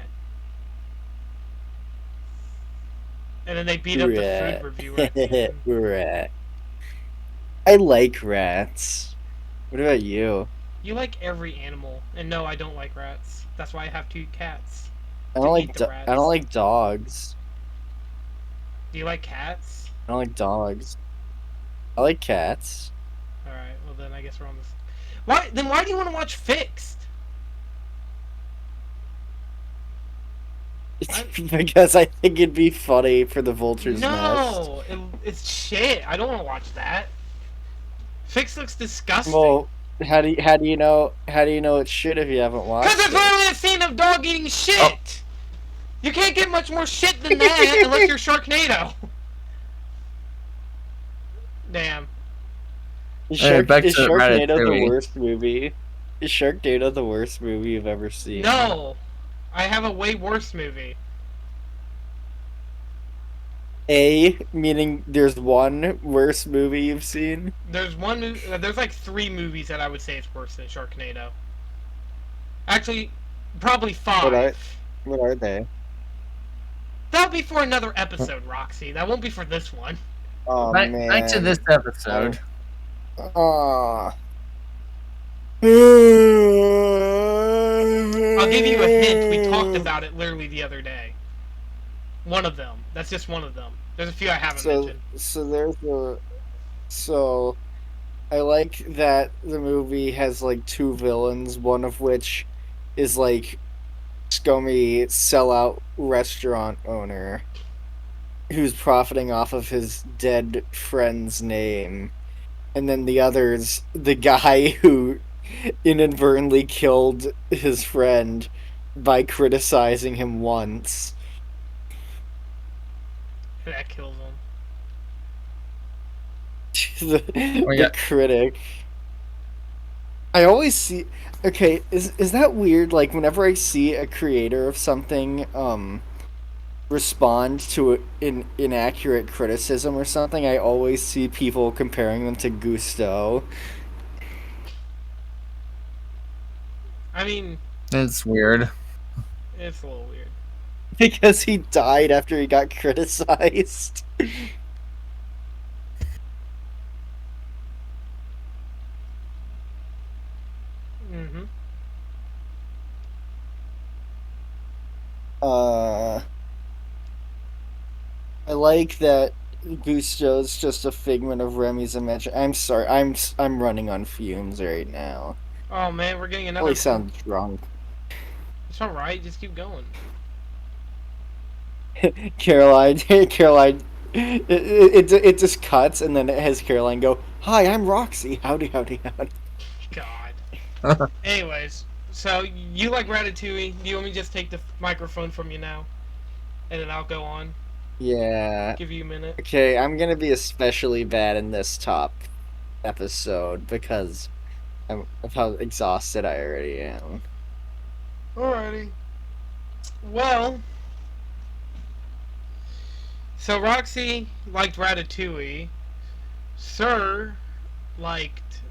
And then they beat up the food reviewer. Rat. I like rats. What about you? You like every animal, and no, I don't like rats. That's why I have 2 cats. I don't like dogs. Do you like cats? I don't like dogs. I like cats. Alright, well then I guess we're on this. Why do you want to watch Fixed? Because I think it'd be funny for the Vulture's Nest. No! It's shit. I don't want to watch that. Fixed looks disgusting. Well, how do you know it's shit if you haven't watched it? Because it's literally a scene of dog eating shit! Oh. You can't get much more shit than that unless you're Sharknado. Damn. Is Sharknado the worst movie? Is Sharknado the worst movie you've ever seen? No! I have a way worse movie. Meaning there's one worse movie you've seen? There's like 3 movies that I would say is worse than Sharknado. Actually, probably 5. What are they? That'll be for another episode, Roxy. That won't be for this one. Oh, man. Back to this episode. I'll give you a hint. We talked about it literally the other day. One of them. That's just one of them. There's a few I haven't mentioned. So I like that the movie has like 2 villains, one of which is like scummy sellout restaurant owner who's profiting off of his dead friend's name. And then the other's the guy who inadvertently killed his friend by criticizing him once. That kills him. the critic. I always see... Okay, is that weird? Like, whenever I see a creator of something, respond to an inaccurate criticism or something, I always see people comparing them to Gusto. I mean... It's weird. It's a little weird. Because he died after he got criticized. Mm-hmm. I like that Gusto's just a figment of Remy's imagination. I'm sorry, I'm running on fumes right now. Oh man, we're getting another... I sound drunk. It's alright, just keep going. Caroline, it just cuts, and then it has Caroline go, "Hi, I'm Roxy. Howdy, howdy, howdy." God. Anyways, so you like Ratatouille? Do you want me to just take the microphone from you now? And then I'll go on? Yeah. Give you a minute. Okay, I'm gonna be especially bad in this top episode because of how exhausted I already am. Alrighty. Well... So Roxy liked Ratatouille. Sir liked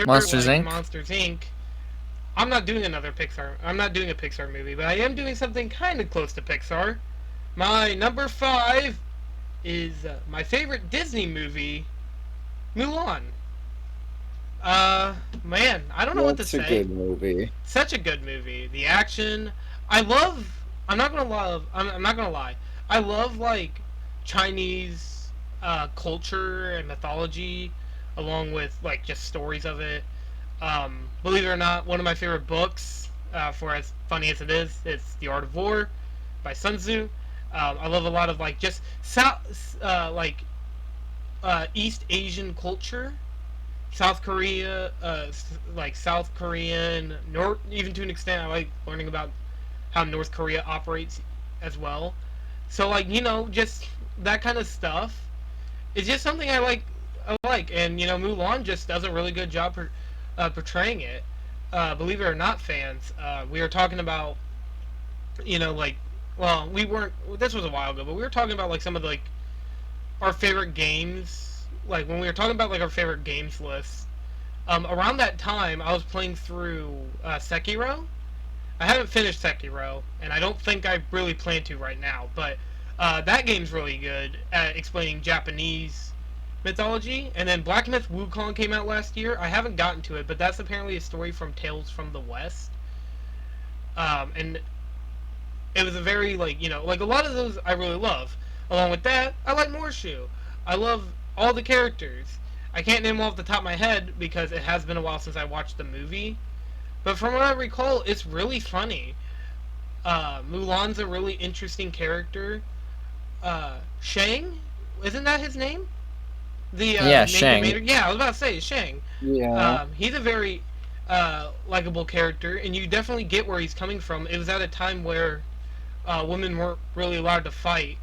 Monsters Inc. Monsters Inc. I'm not doing another Pixar. I'm not doing a Pixar movie, but I am doing something kind of close to Pixar. My number 5 is my favorite Disney movie, Mulan. Man, I don't know what to say. That's a good movie. Such a good movie. The action, I'm not gonna lie. I love like Chinese culture and mythology, along with like just stories of it. Believe it or not, one of my favorite books, for as funny as it is, it's The Art of War by Sun Tzu. I love a lot of like just East Asian culture, South Korea, like South Korean, even to an extent, I like learning about how North Korea operates as well. So like, you know, just that kind of stuff is just something I like, and you know, Mulan just does a really good job portraying it. Believe it or not, fans, we were talking about, you know, like, well, we weren't, this was a while ago, but we were talking about like some of the, like our favorite games, like when we were talking about like our favorite games lists. Around that time, I was playing through Sekiro. I haven't finished Sekiro, and I don't think I really plan to right now, but that game's really good at explaining Japanese mythology. And then Black Myth Wukong came out last year. I haven't gotten to it, but that's apparently a story from Tales from the West. And It was a very, like, you know, like a lot of those I really love. Along with that, I like Morshu. I love all the characters. I can't name them off the top of my head because it has been a while since I watched the movie. But from what I recall, it's really funny. Mulan's a really interesting character. Shang? Isn't that his name? The main Shang. commander? Yeah, I was about to say Shang. Yeah. He's a very likable character, and you definitely get where he's coming from. It was at a time where women weren't really allowed to fight.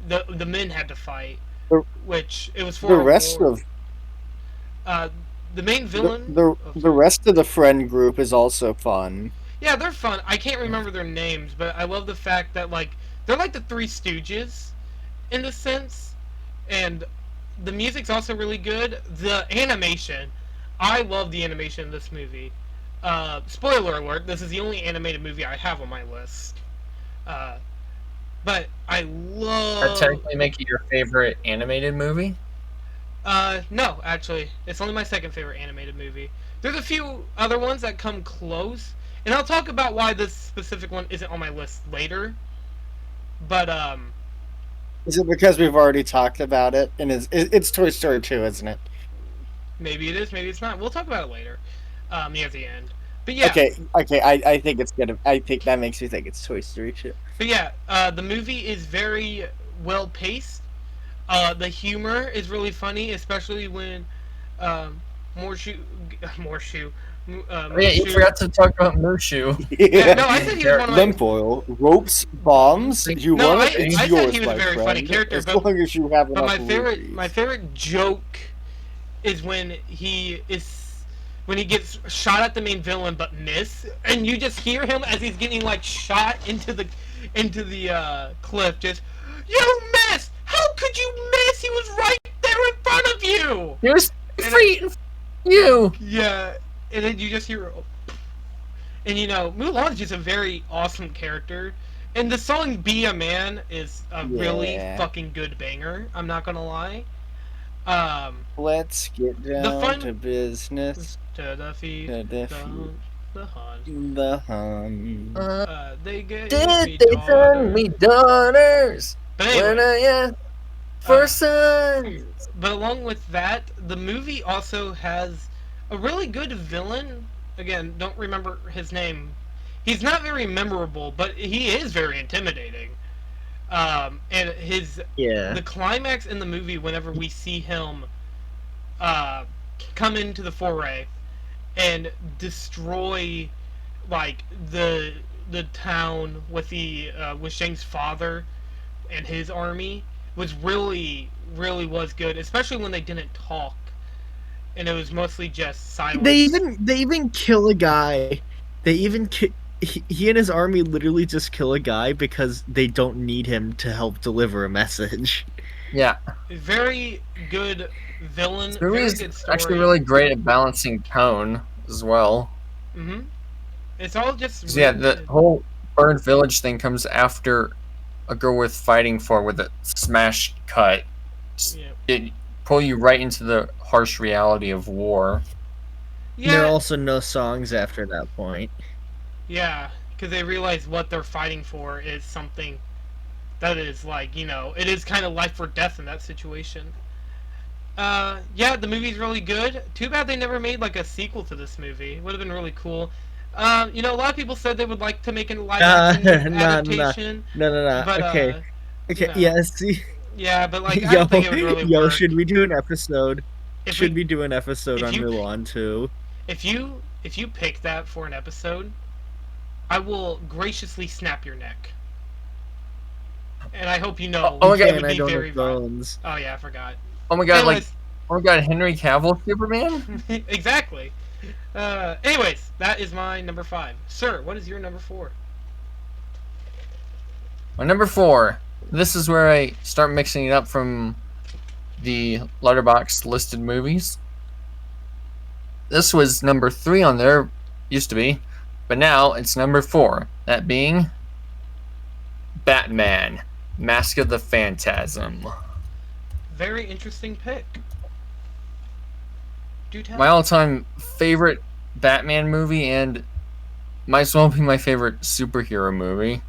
The men had to fight, which it was for the rest war. of the main villain. The rest of the friend group is also fun. Yeah, they're fun. I can't remember their names, but I love the fact that, like, they're like the Three Stooges in a sense, and the music's also really good. The animation, I love the animation in this movie. Spoiler alert, this is the only animated movie I have on my list. But I love... That technically make it your favorite animated movie? No, actually. It's only my second favorite animated movie. There's a few other ones that come close, and I'll talk about why this specific one isn't on my list later. But, Is it because we've already talked about it? And it's Toy Story 2, isn't it? Maybe it is, maybe it's not. We'll talk about it later, near the end. But yeah. Okay. I think it's gonna. I think that makes me think it's Toy Story 2. But yeah, the movie is very well paced. The humor is really funny, especially when Morshu. Yeah, you forgot to talk about Mushu. Yeah, no, I said he was one of my... Limp oil, ropes, bombs. You No, want it? It's I yours, said he was a very funny character, as but, long as you have but enough my favorite joke is when he gets shot at the main villain but miss, and you just hear him as he's getting, like, shot into the cliff, just, "You missed! How could you miss? He was right there in front of you!" He was free you. Yeah, and then you just hear, and you know, Mulan's just a very awesome character, and the song "Be a Man" is a really fucking good banger. I'm not gonna lie. Let's get down to business. To defeat the Hun. The Hun. They get Did they send me daughters? But anyway, When I asked for sons. But along with that, the movie also has a really good villain. Again, don't remember his name. He's not very memorable, but he is very intimidating. And the climax in the movie, whenever we see him come into the foray and destroy, like, the town with with Shang's father and his army, was really was good, especially when they didn't talk and it was mostly just silence. They even kill a guy. He and his army literally just kill a guy because they don't need him to help deliver a message. Yeah. Very good villain. This very movie's good story. actually really great at balancing tone as well. Mm-hmm. It's all just... Really, yeah, the whole Burned Village thing comes after a girl worth fighting for with a smash cut. Yeah. It pull you right into the harsh reality of war. Yeah. There are also no songs after that point. Yeah, because they realize what they're fighting for is something that is, like, you know, it is kind of life or death in that situation. Yeah, the movie's really good. Too bad they never made, like, a sequel to this movie. It would have been really cool. You know, a lot of people said they would like to make a live action adaptation. No. But, okay, you know, yeah, see. Yeah, but, like, I don't think it would really work. Should we do an episode? Should we do an episode on Mulan too? If you pick that for an episode, I will graciously snap your neck. And I hope you know. Oh my god, I don't have bones. Oh yeah, I forgot. Oh my god, anyways, oh my god, Henry Cavill Superman? Exactly. Anyways, that is my number 5. Sir, what is your number 4? My number 4. This is where I start mixing it up from the Letterboxd listed movies. This was number 3 on there, used to be, but now it's number 4. That being Batman, Mask of the Phantasm. Very interesting pick. My all-time favorite Batman movie, and might as well be my favorite superhero movie.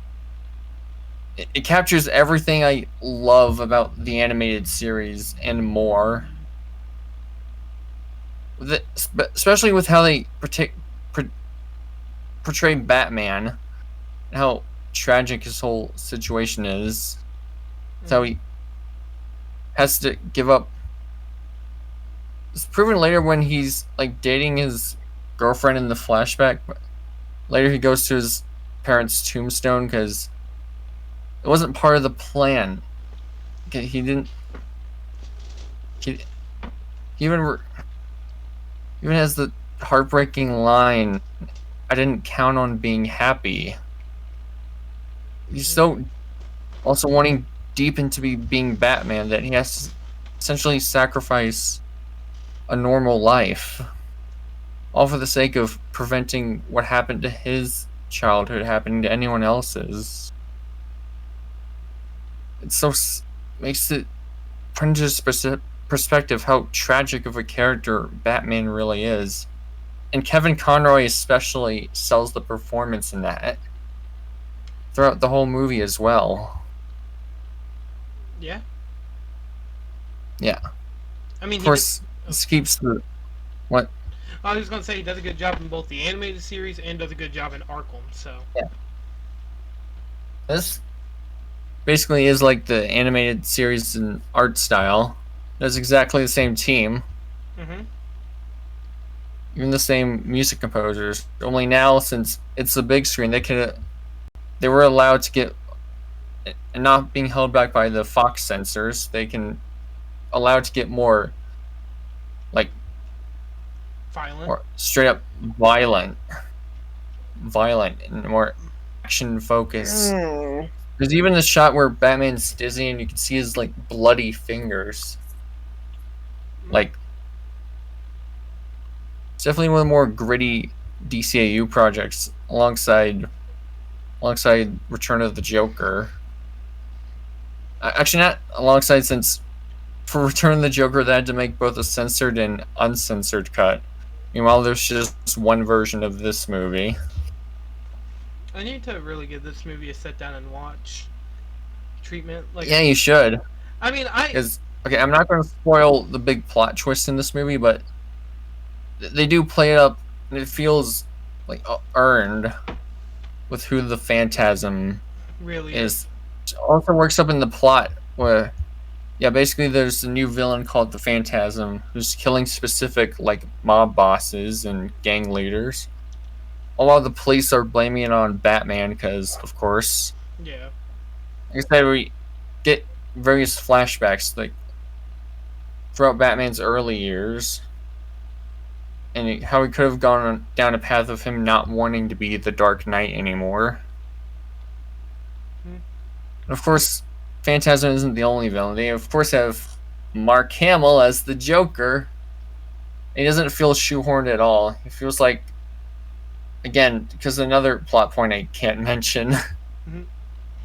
it captures everything I love about the animated series and more. Especially with how they portray Batman, and how tragic his whole situation is. So he has to give up. It's proven later when he's like dating his girlfriend in the flashback. Later he goes to his parents' tombstone because it wasn't part of the plan. He didn't. He even has the heartbreaking line, "I didn't count on being happy." He's so also wanting deep into being Batman that he has to essentially sacrifice a normal life, all for the sake of preventing what happened to his childhood happening to anyone else's. It so makes it put into perspective how tragic of a character Batman really is. And Kevin Conroy especially sells the performance in that throughout the whole movie as well. Yeah. Yeah. I mean, of course, this keeps the... What? I was just going to say he does a good job in both the animated series and does a good job in Arkham, so... Yeah. This basically is like the animated series in art style. It's exactly the same team. Mm-hmm. Even the same music composers. Only now, since it's the big screen, they were allowed to get... And not being held back by the Fox censors, they can... allowed to get more... like... violent? More straight up violent and more action focused. There's even the shot where Batman's dizzy and you can see his like bloody fingers. Like, it's definitely one of the more gritty DCAU projects alongside Return of the Joker. Actually, not alongside, since for Return of the Joker they had to make both a censored and uncensored cut. Meanwhile, there's just one version of this movie. I need to really give this movie a sit down and watch treatment. Like, yeah, you should. I mean, okay, I'm not going to spoil the big plot twist in this movie, but they do play it up, and it feels like earned with who the Phantasm really is. It also works up in the plot where, yeah, basically there's a new villain called the Phantasm who's killing specific like mob bosses and gang leaders. All while the police are blaming it on Batman because, of course. Yeah. Like I said, we get various flashbacks like throughout Batman's early years, and how he could have gone down a path of him not wanting to be the Dark Knight anymore. And of course, Phantasm isn't the only villain. They of course have Mark Hamill as the Joker. He doesn't feel shoehorned at all. He feels like, again, because another plot point I can't mention.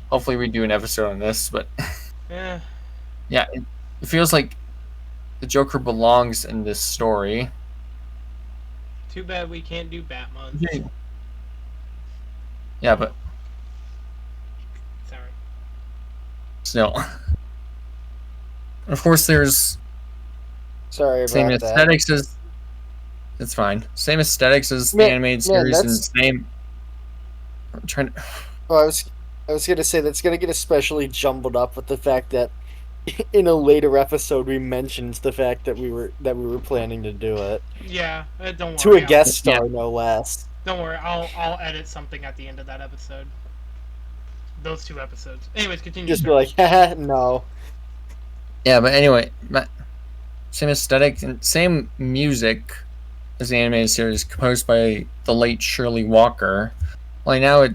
Hopefully we do an episode on this, but yeah, it feels like the Joker belongs in this story. Too bad we can't do Batman. Yeah, but sorry. Still, of course, there's same aesthetics as. It's fine. Same aesthetics as the animated series, and same. I'm trying to. Oh, I was gonna say that's gonna get especially jumbled up with the fact that in a later episode we mentioned the fact that we were planning to do it. Yeah, don't worry. To a guest star, no less. Don't worry, I'll edit something at the end of that episode. Those 2 episodes. Anyways, continue. Just be like, haha, no. Yeah, but anyway, same aesthetic and same music as the animated series, composed by the late Shirley Walker. Like now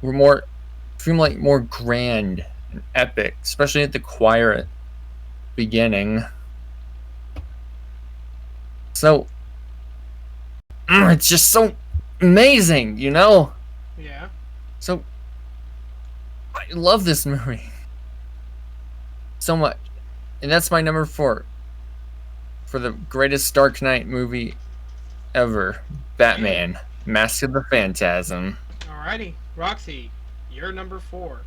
we're feeling like more grand and epic, especially at the choir at beginning. So it's just so amazing, you know? Yeah. So I love this movie so much. And that's my number 4 for the greatest Dark Knight movie ever. Batman, Mask of the Phantasm. Alrighty. Roxy, you're number 4.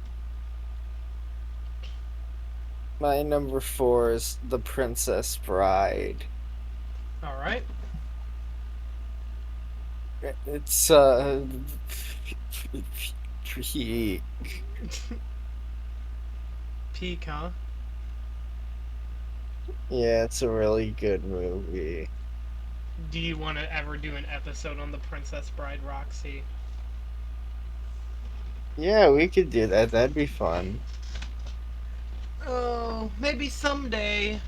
My number 4 is The Princess Bride. All right. It's peak. Peak, huh? Yeah, it's a really good movie. Do you want to ever do an episode on The Princess Bride, Roxy? Yeah, we could do that. That'd be fun. Oh, maybe someday.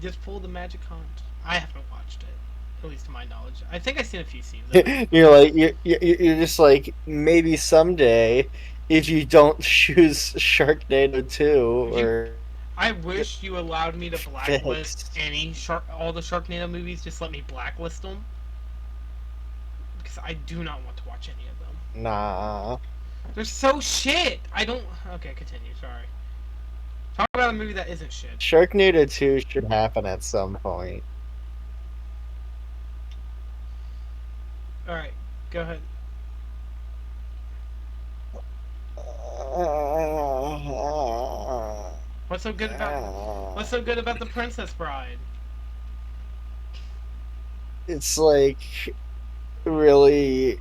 Just pull the magic hunt. I haven't watched it, at least to my knowledge. I think I've seen a few seasons. you're just like, maybe someday, if you don't choose Sharknado 2 or... I wish you allowed me to blacklist all the Sharknado movies. Just let me blacklist them. Because I do not want to watch any of them. Nah. They're so shit! I don't... Okay, continue, sorry. Talk about a movie that isn't shit. Sharknado 2 should happen at some point. Alright, go ahead. What's so good about The Princess Bride? It's like really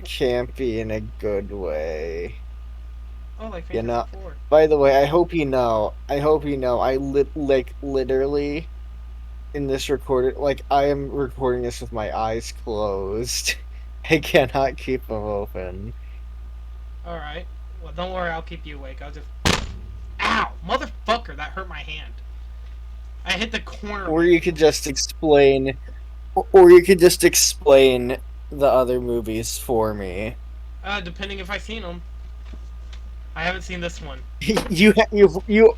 campy in a good way. Oh, like Fantastic Four. By the way, I hope you know, I literally in this recorded, like, I am recording this with my eyes closed. I cannot keep them open. Alright. Well, don't worry, I'll keep you awake. I'll just... Ow! Motherfucker, that hurt my hand. I hit the corner. Or you could just explain... Or you could just explain the other movies for me. Depending if I've seen them. I haven't seen this one. You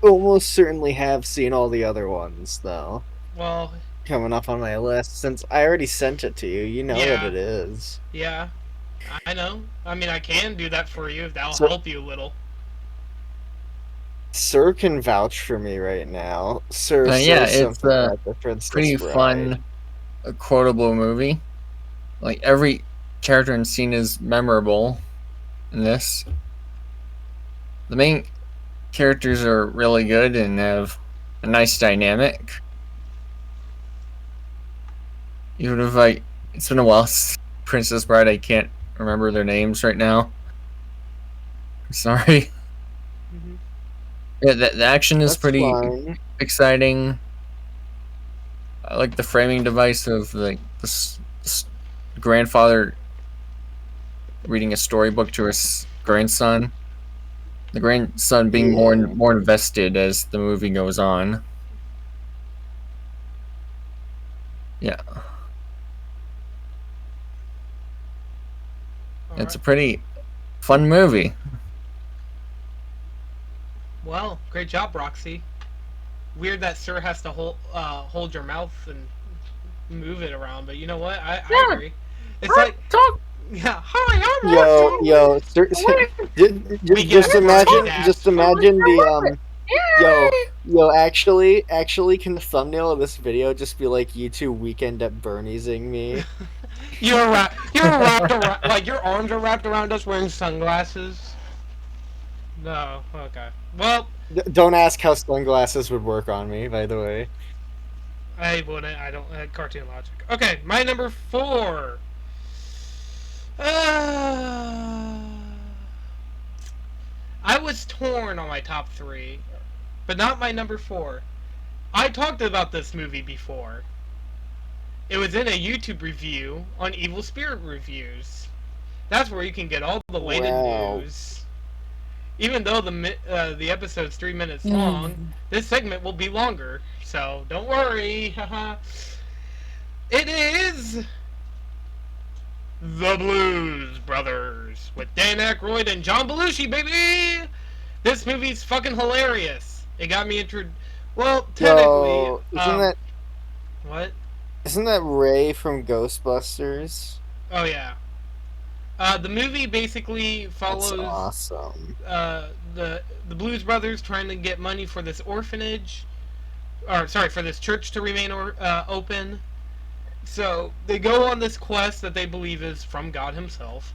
almost certainly have seen all the other ones, though. Well... Coming up on my list, since I already sent it to you. You know what it is. Yeah. I know. I mean, I can do that for you if that'll help you a little. Sir can vouch for me right now. Sir, yeah, it's a pretty fun, quotable movie. Like, every character and scene is memorable in this. The main characters are really good and have a nice dynamic. Even if it's been a while since Princess Bride, I can't remember their names right now. I'm sorry. Mm-hmm. Yeah, the action is pretty exciting. I like the framing device of the grandfather reading a storybook to his grandson. The grandson being more invested as the movie goes on. Yeah. It's a pretty fun movie. Well, great job, Roxy. Weird that Sir has to hold your mouth and move it around, but you know what? I agree. It's like... Yeah, hi, I'm Roxy. Just imagine the actually, can the thumbnail of this video just be like, you two weekend at Bernie's-ing me? You're wrapped around, like your arms are wrapped around us wearing sunglasses. No, okay. Well, don't ask how sunglasses would work on me, by the way. I wouldn't. I don't. Cartoon logic. Okay, my number 4. I was torn on my top 3, but not my number 4. I talked about this movie before. It was in a YouTube review on EvilSpiritReviews. That's where you can get all the latest news. Even though the episode's 3 minutes long, this segment will be longer. So don't worry. It is The Blues Brothers with Dan Aykroyd and John Belushi, baby. This movie's fucking hilarious. It got me well, technically, what? Isn't that Ray from Ghostbusters? Oh yeah. The movie basically follows the Blues Brothers trying to get money for this orphanage, for this church to remain open. So they go on this quest that they believe is from God himself.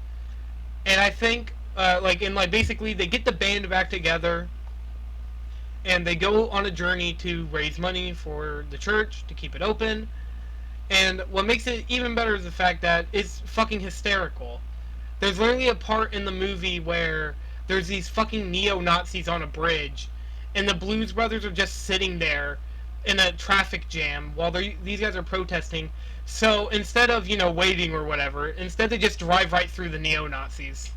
And I think Basically they get the band back together, and they go on a journey to raise money for the church to keep it open. And what makes it even better is the fact that it's fucking hysterical. There's literally a part in the movie where there's these fucking neo-Nazis on a bridge, and the Blues Brothers are just sitting there in a traffic jam while these guys are protesting. So instead of, waiting or whatever, instead they just drive right through the neo-Nazis,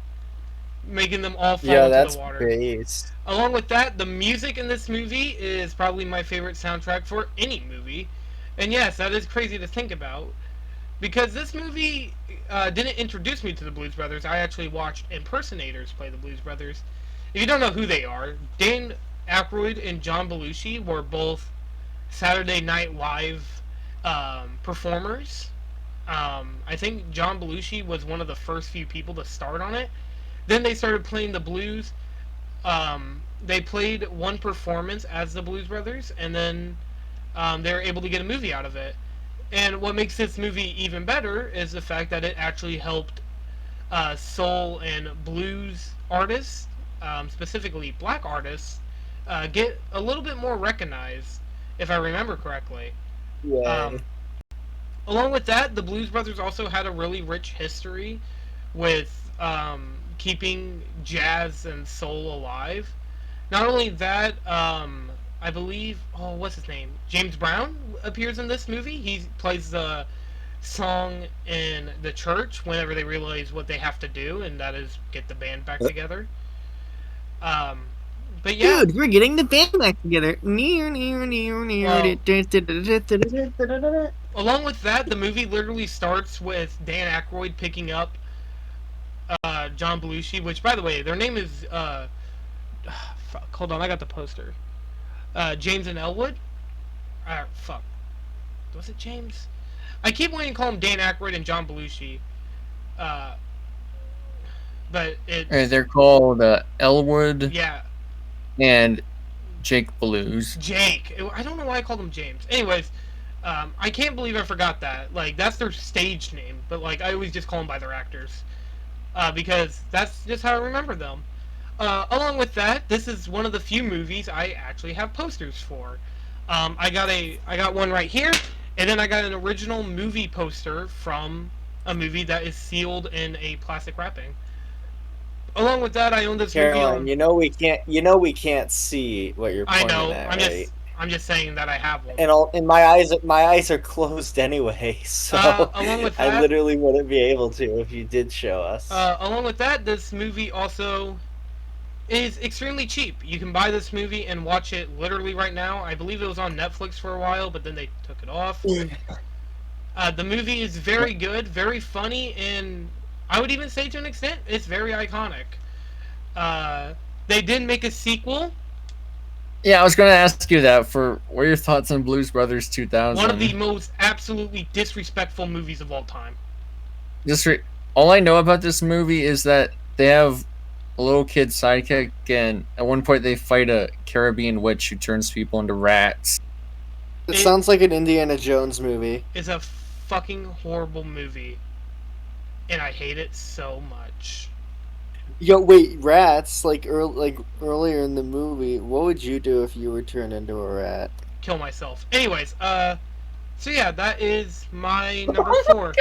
making them all fall into the water. Base. Along with that, the music in this movie is probably my favorite soundtrack for any movie. And yes, that is crazy to think about, because this movie didn't introduce me to the Blues Brothers. I actually watched impersonators play the Blues Brothers. If you don't know who they are, Dan Aykroyd and John Belushi were both Saturday Night Live performers. I think John Belushi was one of the first few people to start on it. Then they started playing the blues. They played one performance as the Blues Brothers, and then they were able to get a movie out of it. And what makes this movie even better is the fact that it actually helped soul and blues artists, specifically black artists, get a little bit more recognized, if I remember correctly. Yeah. Along with that, the Blues Brothers also had a really rich history with keeping jazz and soul alive. Not only that, I believe, what's his name? James Brown appears in this movie. He plays the song in the church whenever they realize what they have to do, and that is get the band back together. But yeah. Dude, we're getting the band back together. Along with that, the movie literally starts with Dan Aykroyd picking up John Belushi, which, by the way, their name is hold on, I got the poster. James and Elwood. Was it James? I keep wanting to call him Dan Aykroyd and John Belushi. But it's... They're called Elwood. Yeah. And Jake Blues. Jake. I don't know why I called him James. Anyways, I can't believe I forgot that. Like, that's their stage name. But, like, I always just call them by their actors. Because that's just how I remember them. Along with that, this is one of the few movies I actually have posters for. I got one right here, and then I got an original movie poster from a movie that is sealed in a plastic wrapping. Along with that, I own this Caroline, movie. We can't see what you're pointing at. I'm just saying that I have one. And my eyes are closed anyway, so along with that, I literally wouldn't be able to if you did show us. Along with that, this movie also is extremely cheap. You can buy this movie and watch it literally right now. I believe it was on Netflix for a while, but then they took it off. The movie is very good, very funny, and I would even say to an extent, it's very iconic. They did make a sequel. Yeah, I was going to ask you that. What are your thoughts on Blues Brothers 2000? One of the most absolutely disrespectful movies of all time. All I know about this movie is that they have a little kid sidekick, and at one point they fight a Caribbean witch who turns people into rats. It sounds like an Indiana Jones movie. It's a fucking horrible movie, and I hate it so much. Yo, wait, rats? Like earlier in the movie, what would you do if you were turned into a rat? Kill myself. Anyways, so yeah, that is my number 4.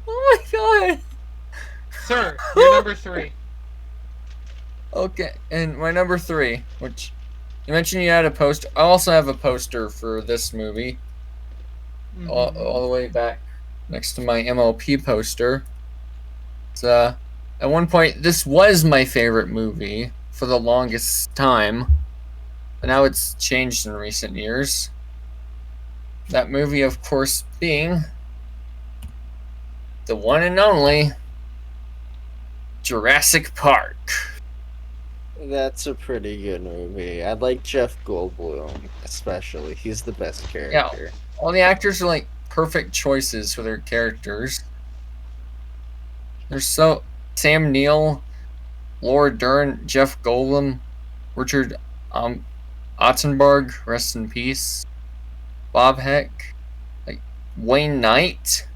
Oh my god! Sir, your number 3. Okay, and my number 3, which you mentioned you had a poster. I also have a poster for this movie. Mm-hmm. All the way back next to my MLP poster. It's at one point, this was my favorite movie for the longest time, but now it's changed in recent years. That movie, of course, being the one and only Jurassic Park. That's a pretty good movie. I like Jeff Goldblum, especially. He's the best character. Yeah, all the actors are like perfect choices for their characters. They're so... Sam Neill, Laura Dern, Jeff Goldblum, Richard Ottenberg, rest in peace, Bob Heck, like Wayne Knight,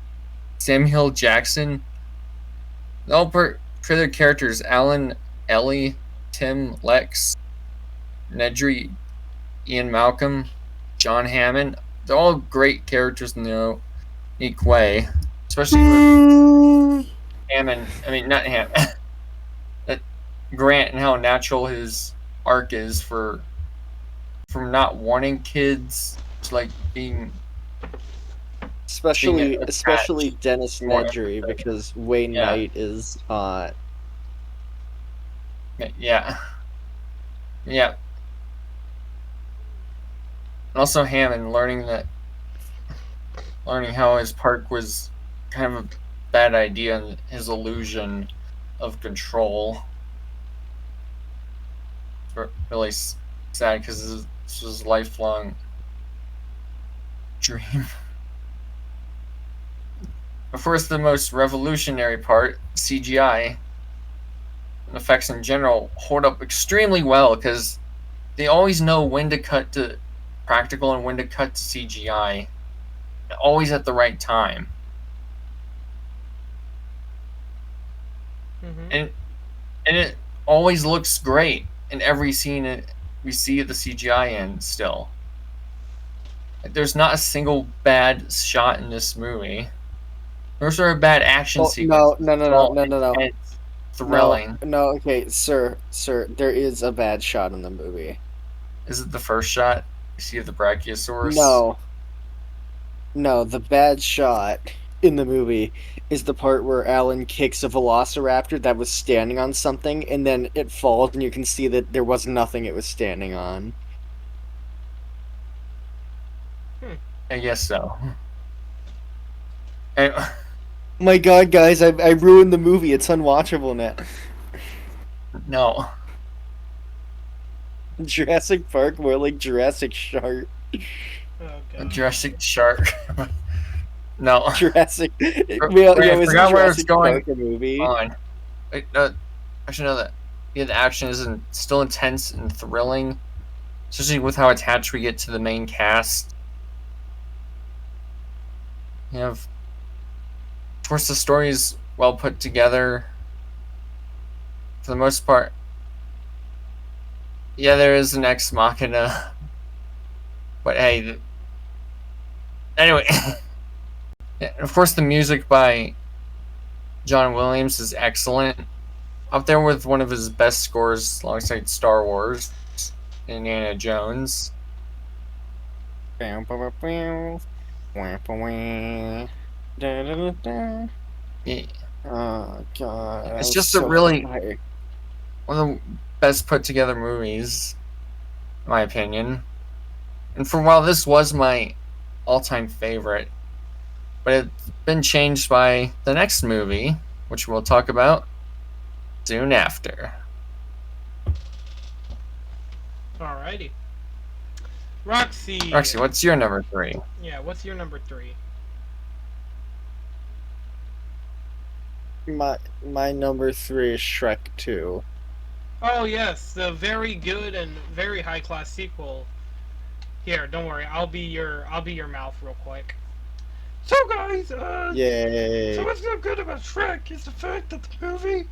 Samuel Jackson. for their characters, Alan, Ellie, Tim, Lex, Nedry, Ian Malcolm, John Hammond, they're all great characters in their unique way. Especially with Hammond, I mean, not Hammond, Grant, and how natural his arc is from not wanting kids to like being especially Dennis Nedry, because Wayne Knight is hot. Yeah. And also Hammond learning how his park was kind of a bad idea and his illusion of control. Really sad because this was a lifelong dream. Of course, the most revolutionary part, CGI and effects in general, hold up extremely well because they always know when to cut to practical and when to cut to CGI. Always at the right time. And it always looks great in every scene we see the CGI in still. There's not a single bad shot in this movie. There's a bad action sequence. No. It's thrilling. No, okay, sir, there is a bad shot in the movie. Is it the first shot? You see the Brachiosaurus? No, the bad shot in the movie is the part where Alan kicks a velociraptor that was standing on something, and then it falls, and you can see that there was nothing it was standing on. I guess so. My god, guys, I ruined the movie. It's unwatchable now. No. Jurassic Park, more like Jurassic Shark. Oh, Jurassic Shark. No. Jurassic. I forgot where it's going. Movie. Wait, no, actually, no. The action is still intense and thrilling, especially with how attached we get to the main cast. Of course, the story is well put together. For the most part, yeah, there is an ex machina, but hey. Anyway, yeah, of course, the music by John Williams is excellent. Up there with one of his best scores alongside Star Wars and Indiana Jones. Yeah. Oh god. It's just one of the best put together movies, in my opinion. And for a while, this was my all-time favorite. But it's been changed by the next movie, which we'll talk about soon after. Alrighty. Roxy, what's your number 3? Yeah, what's your number 3? My number 3 is Shrek 2. Oh yes, the very good and very high class sequel. Here, don't worry, I'll be your mouth real quick. So guys, yay! So what's so good about Shrek is the fact that the movie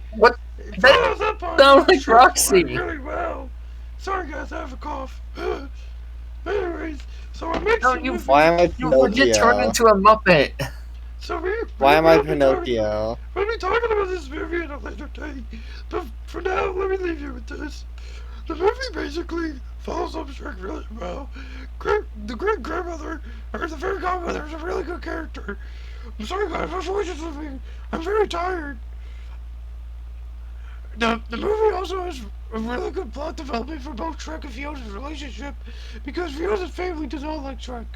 follows up on like Roxy really well. Sorry guys, I have a cough. Anyways, so I mixed Why am I Pinocchio? You turned into a Muppet. So why am I Pinocchio? We'll be talking about this movie in a later day, but for now, let me leave you with this. The movie basically follows up Shrek really well. The great-grandmother, or the fairy-godmother, is a really good character. I'm sorry guys, my voice is living. I'm very tired. The movie also has a really good plot development for both Shrek and Fiona's relationship, because Fiona's family does not like Shrek.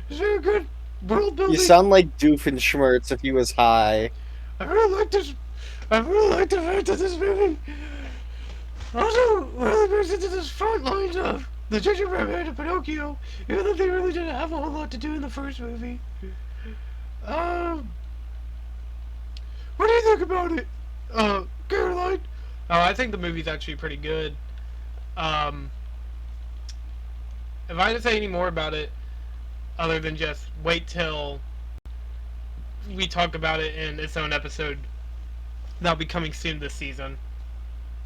It's very good world building. You sound like Doofenshmirtz if he was high. I really like the fact that this movie also really brings into this front lines of the Gingerbread Man and Pinocchio, even though they really didn't have a whole lot to do in the first movie. What do you think about it, Caroline? Oh, I think the movie's actually pretty good. If I had to say any more about it, other than just wait till we talk about it in its own episode that'll be coming soon this season.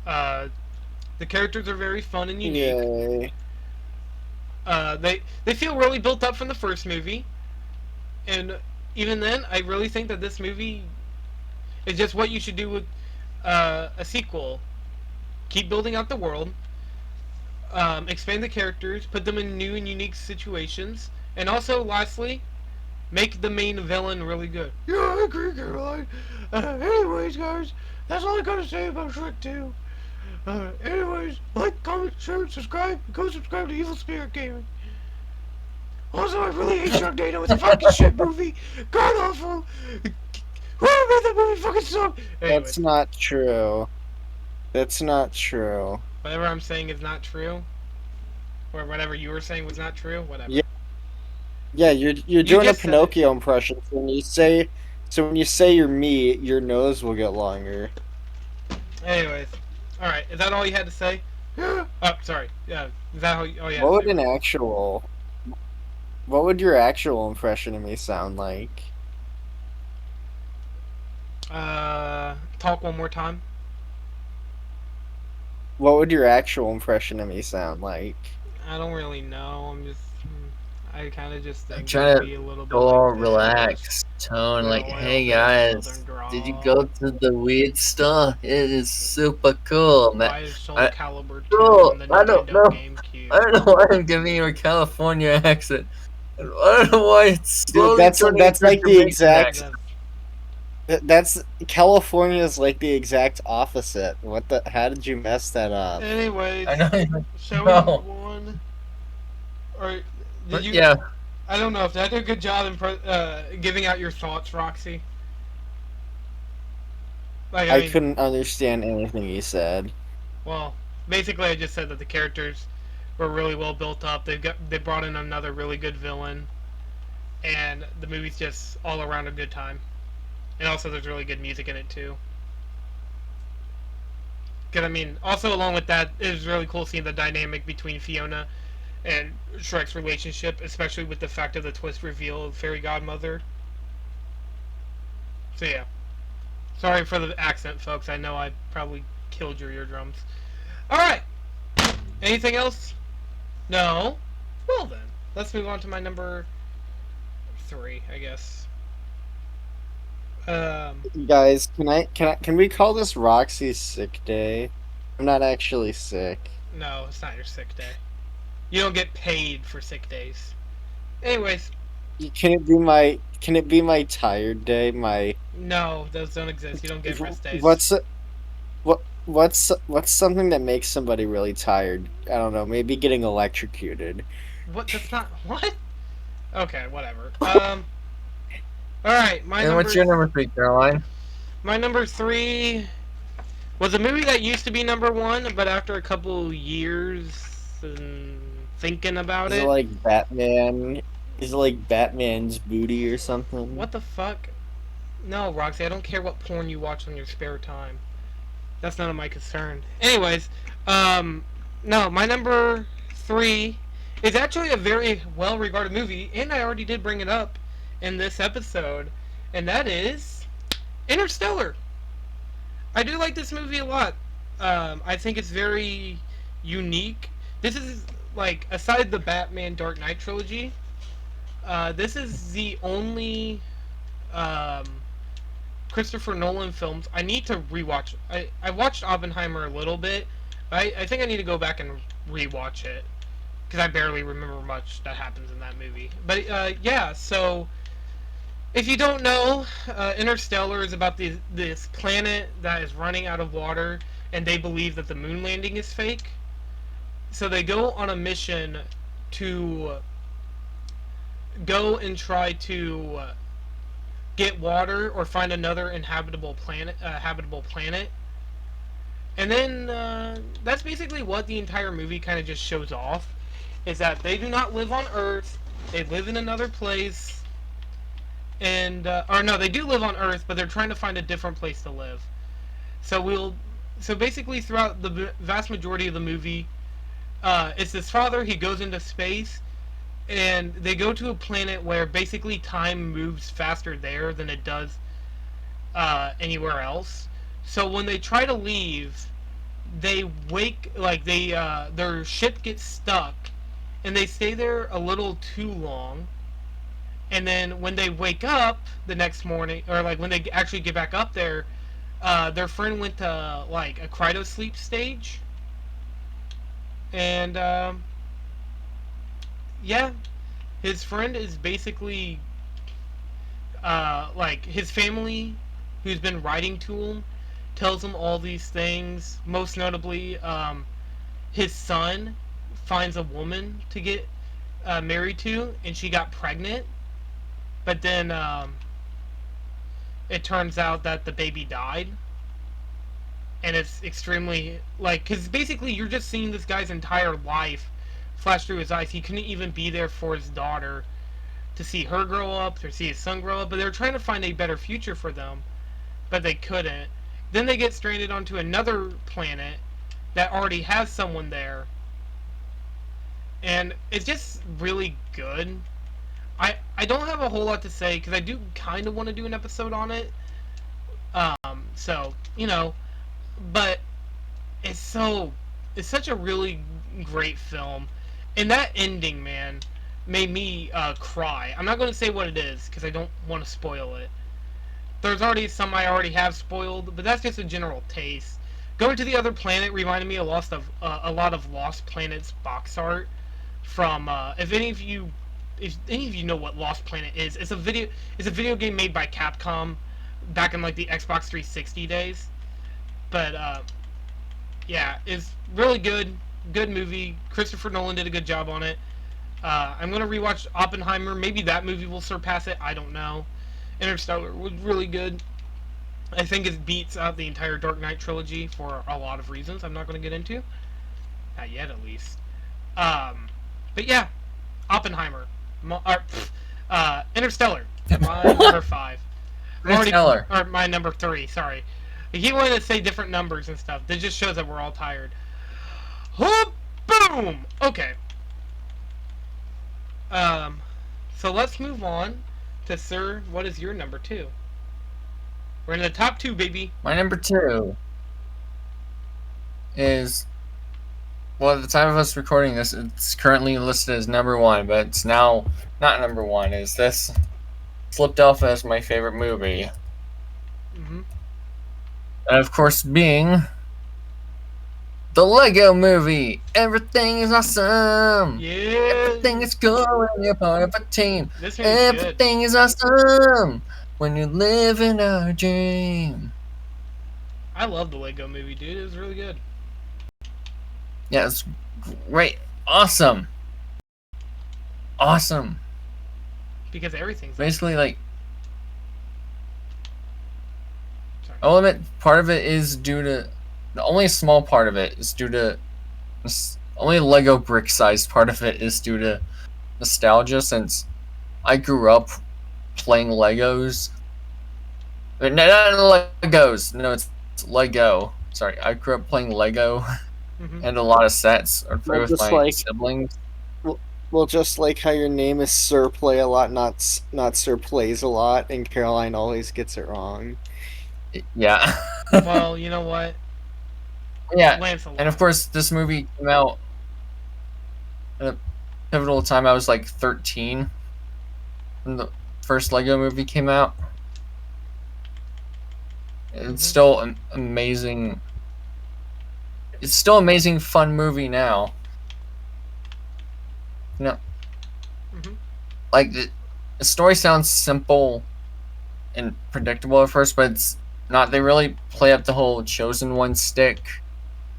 The characters are very fun and unique. Yay. They feel really built up from the first movie, and even then, I really think that this movie is just what you should do with a sequel. Keep building out the world, expand the characters, put them in new and unique situations, and also, lastly, make the main villain really good. Yeah, I agree, Caroline. Anyways, guys, that's all I gotta say about Shrek 2. Anyways, like, comment, share, subscribe. Go subscribe to Evil Spirit Gaming. Also, I really hate Sharknado. It's a fucking shit movie. God awful. Whoever made that movie fucking sucked. That's not true. That's not true. Whatever I'm saying is not true. Or whatever you were saying was not true. Whatever. Yeah, you're doing a Pinocchio impression. So when you say you're me, your nose will get longer. Anyways, all right. Is that all you had to say? Oh, sorry. Yeah. Is that all you had What to say? What would your actual impression of me sound like? Talk one more time. What would your actual impression of me sound like? I don't really know. I kind of just think trying be a little to bit go all like relaxed tone, like, hey guys, did you go to the weird store? It is super cool, man. Why is Soul Calibur 2 Bro, on the I don't Nintendo know. GameCube? I don't know why I'm giving you a California accent. I don't know why it's Dude, that's like the exact. accent. That's California's like the exact opposite. What the? How did you mess that up? Anyways, I know. shall we move on? Or did you? Yeah. I don't know if I did a good job in giving out your thoughts, Roxy. Like, I mean, couldn't understand anything you said. Well, basically, I just said that the characters were really well built up. They brought in another really good villain, and the movie's just all around a good time. And also, there's really good music in it too. Because I mean, also along with that, it was really cool seeing the dynamic between Fiona and Shrek's relationship, especially with the fact of the twist reveal of Fairy Godmother. So yeah. Sorry for the accent, folks. I know I probably killed your eardrums. Alright! Anything else? No? Well then, let's move on to my number 3, I guess. Guys, can we call this Roxy's sick day? I'm not actually sick. No, it's not your sick day. You don't get paid for sick days. Anyways. Can it be my tired day? No, those don't exist. You don't get rest days. What's something that makes somebody really tired? I don't know. Maybe getting electrocuted. What? That's not what? Okay, whatever. All right. What's your number 3, Caroline? My number 3 was a movie that used to be number 1, but after a couple years and thinking about it. Is it like Batman? Is it like Batman's booty or something? What the fuck? No, Roxy, I don't care what porn you watch on your spare time. That's none of my concern. Anyways, no, my number 3 is actually a very well-regarded movie, and I already did bring it up in this episode, and that is Interstellar. I do like this movie a lot. I think it's very unique. This is, like, aside the Batman Dark Knight trilogy, this is the only Christopher Nolan films. I need to rewatch. I watched Oppenheimer a little bit, but I think I need to go back and rewatch it, because I barely remember much that happens in that movie. But yeah, so if you don't know, Interstellar is about this planet that is running out of water, and they believe that the moon landing is fake. So they go on a mission to go and try to get water or find another habitable planet. And then that's basically what the entire movie kind of just shows off, is that they do not live on Earth. They live in another place. And or no, they do live on Earth, but they're trying to find a different place to live. So basically throughout the vast majority of the movie, it's this father. He goes into space, and they go to a planet where basically time moves faster there than it does anywhere else. So when they try to leave, they their ship gets stuck, and they stay there a little too long. And then when they wake up the next morning, or like when they actually get back up there, their friend went to like a cryosleep stage, and yeah, his friend is basically like his family, who's been writing to him, tells him all these things. Most notably, his son finds a woman to get married to, and she got pregnant. But then it turns out that the baby died. And it's extremely, like, because basically you're just seeing this guy's entire life flash through his eyes. He couldn't even be there for his daughter to see her grow up, to see his son grow up. But they were trying to find a better future for them, but they couldn't. Then they get stranded onto another planet that already has someone there. And it's just really good. I don't have a whole lot to say, because I do kind of want to do an episode on it. So, you know, but it's such a really great film. And that ending, man, made me cry. I'm not going to say what it is, because I don't want to spoil it. There's already some I already have spoiled, but that's just a general taste. Going to the other planet reminded me a lot of Lost Planets box art from if any of you know what Lost Planet is, it's a video game made by Capcom back in like the Xbox 360 days. But yeah, it's really good movie. Christopher Nolan did a good job on it. I'm gonna rewatch Oppenheimer. Maybe that movie will surpass it. I don't know. Interstellar was really good. I think it beats out the entire Dark Knight trilogy for a lot of reasons I'm not going to get into. Not yet, at least. But yeah, Oppenheimer. Interstellar. My number 5. Interstellar. Or my number 3, sorry. I keep wanting to say different numbers and stuff. That just shows that we're all tired. Oh, boom! Okay. So let's move on to Sir, what is your number 2? We're in the top 2, baby. My number 2 is, well, at the time of us recording this, it's currently listed as number 1, but it's now not number 1. Is this slipped off as my favorite movie? Mm-hmm. And of course, being the Lego Movie. Everything is awesome. Yeah. Everything is cool when you're part of a team. Everything good. is awesome when you live in our dream. I love the Lego Movie, dude. It was really good. Yeah, it's great. Awesome. Because everything's basically like. I'll admit, part of it is due to. Only a small part of it is due to. Only Lego brick sized part of it is due to nostalgia, since I grew up playing Legos. But not Legos. No, it's Lego. Sorry, I grew up playing Lego, and a lot of sets are free with my siblings. Well, just like how your name is Sirplayalot, not Sir Plays a Lot, and Caroline always gets it wrong. Yeah. Well, you know what? Yeah, and of course, this movie came out at a pivotal time. I was like 13 when the first Lego movie came out. It's still amazing. It's still amazing, fun movie now. You know, like the story sounds simple and predictable at first, but it's not. They really play up the whole chosen one stick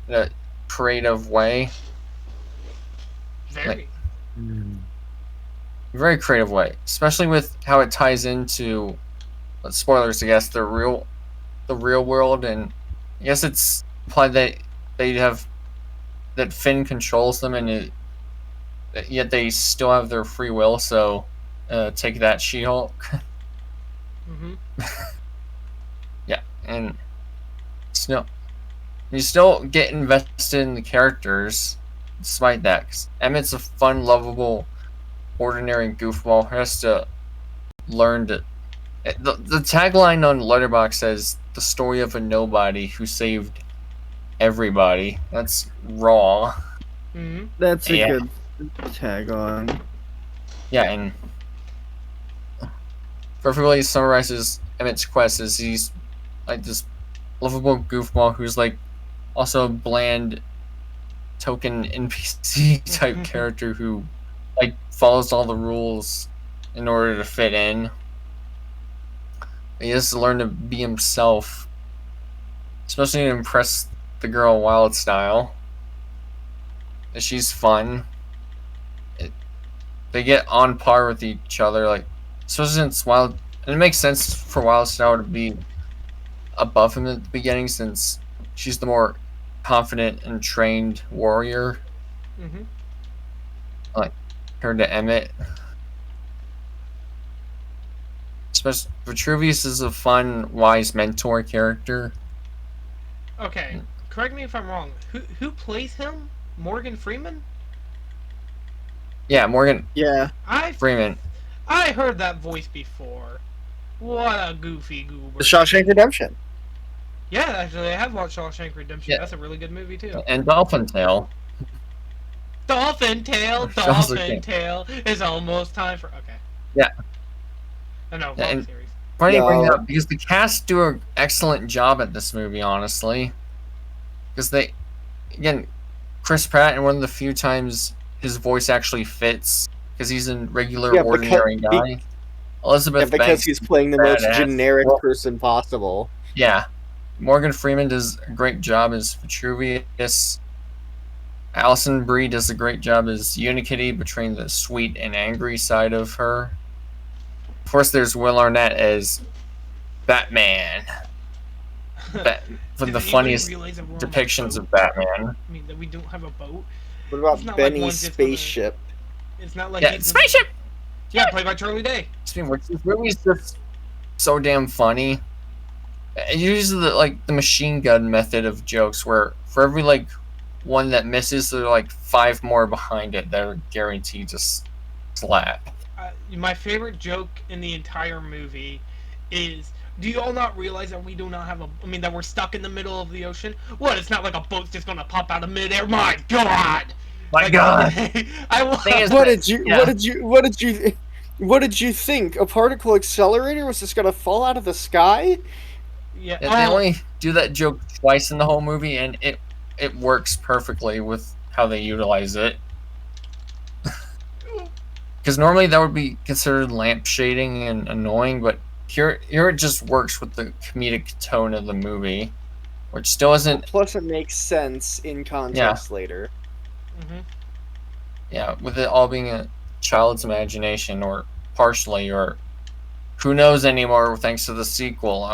in a creative way. Very creative way, especially with how it ties into spoilers, I guess, the real world, and I guess it's implied that that Finn controls them, and yet they still have their free will. So take that, She-Hulk. Yeah, and you still get invested in the characters despite that. 'Cause Emmett's a fun, lovable, ordinary goofball who has to learn to. The tagline on Letterboxd says the story of a nobody who saved everybody. That's raw. Mm-hmm. That's a good tag on. Yeah, and perfectly summarizes Emmett's quest as he's like this lovable goofball who's like also a bland token NPC type character who like follows all the rules in order to fit in. He has to learn to be himself, especially to impress the girl Wild Style. She's fun. They get on par with each other, like especially since Wild, and it makes sense for Wild Style to be above him at the beginning since she's the more confident and trained warrior. Mm-hmm. Like compared to Emmett. Especially Vitruvius is a fun, wise mentor character. Okay, correct me if I'm wrong. Who plays him? Morgan Freeman? Yeah, Morgan. Yeah. Freeman. I heard that voice before. What a goofy goober. The Shawshank Redemption. Yeah, actually, I have watched Shawshank Redemption. Yeah. That's a really good movie too. And Dolphin Tale. Dolphin Tale is almost time for. Okay. Yeah. I know. Yeah, Series. Funny you bring that up because the cast do an excellent job at this movie, honestly. Because they, again, Chris Pratt, and one of the few times his voice actually fits because he's a regular, ordinary guy. Elizabeth because Banks he's playing the most generic person possible. Yeah. Morgan Freeman does a great job as Vitruvius. Alison Brie does a great job as Unikitty, betraying the sweet and angry side of her. Of course, there's Will Arnett as Batman. For the funniest depictions of Batman. I mean, that we don't have a boat. What about Benny's spaceship? It's not like spaceship. Yeah, played by Charlie Day. This movie's just so damn funny. It uses the machine gun method of jokes, where for every one that misses, there are 5 more behind it that are guaranteed to slap. My favorite joke in the entire movie is, do you all not realize that we do not have that we're stuck in the middle of the ocean? What, it's not like a boat's just gonna pop out of midair? My God! My God! What did you think? A particle accelerator was just gonna fall out of the sky? Yeah. They only do that joke twice in the whole movie, and it works perfectly with how they utilize it. Because normally that would be considered lamp shading and annoying, but here it just works with the comedic tone of the movie, which still isn't. Plus, it makes sense in context later. Mm-hmm. Yeah, with it all being a child's imagination, or partially, or who knows anymore thanks to the sequel.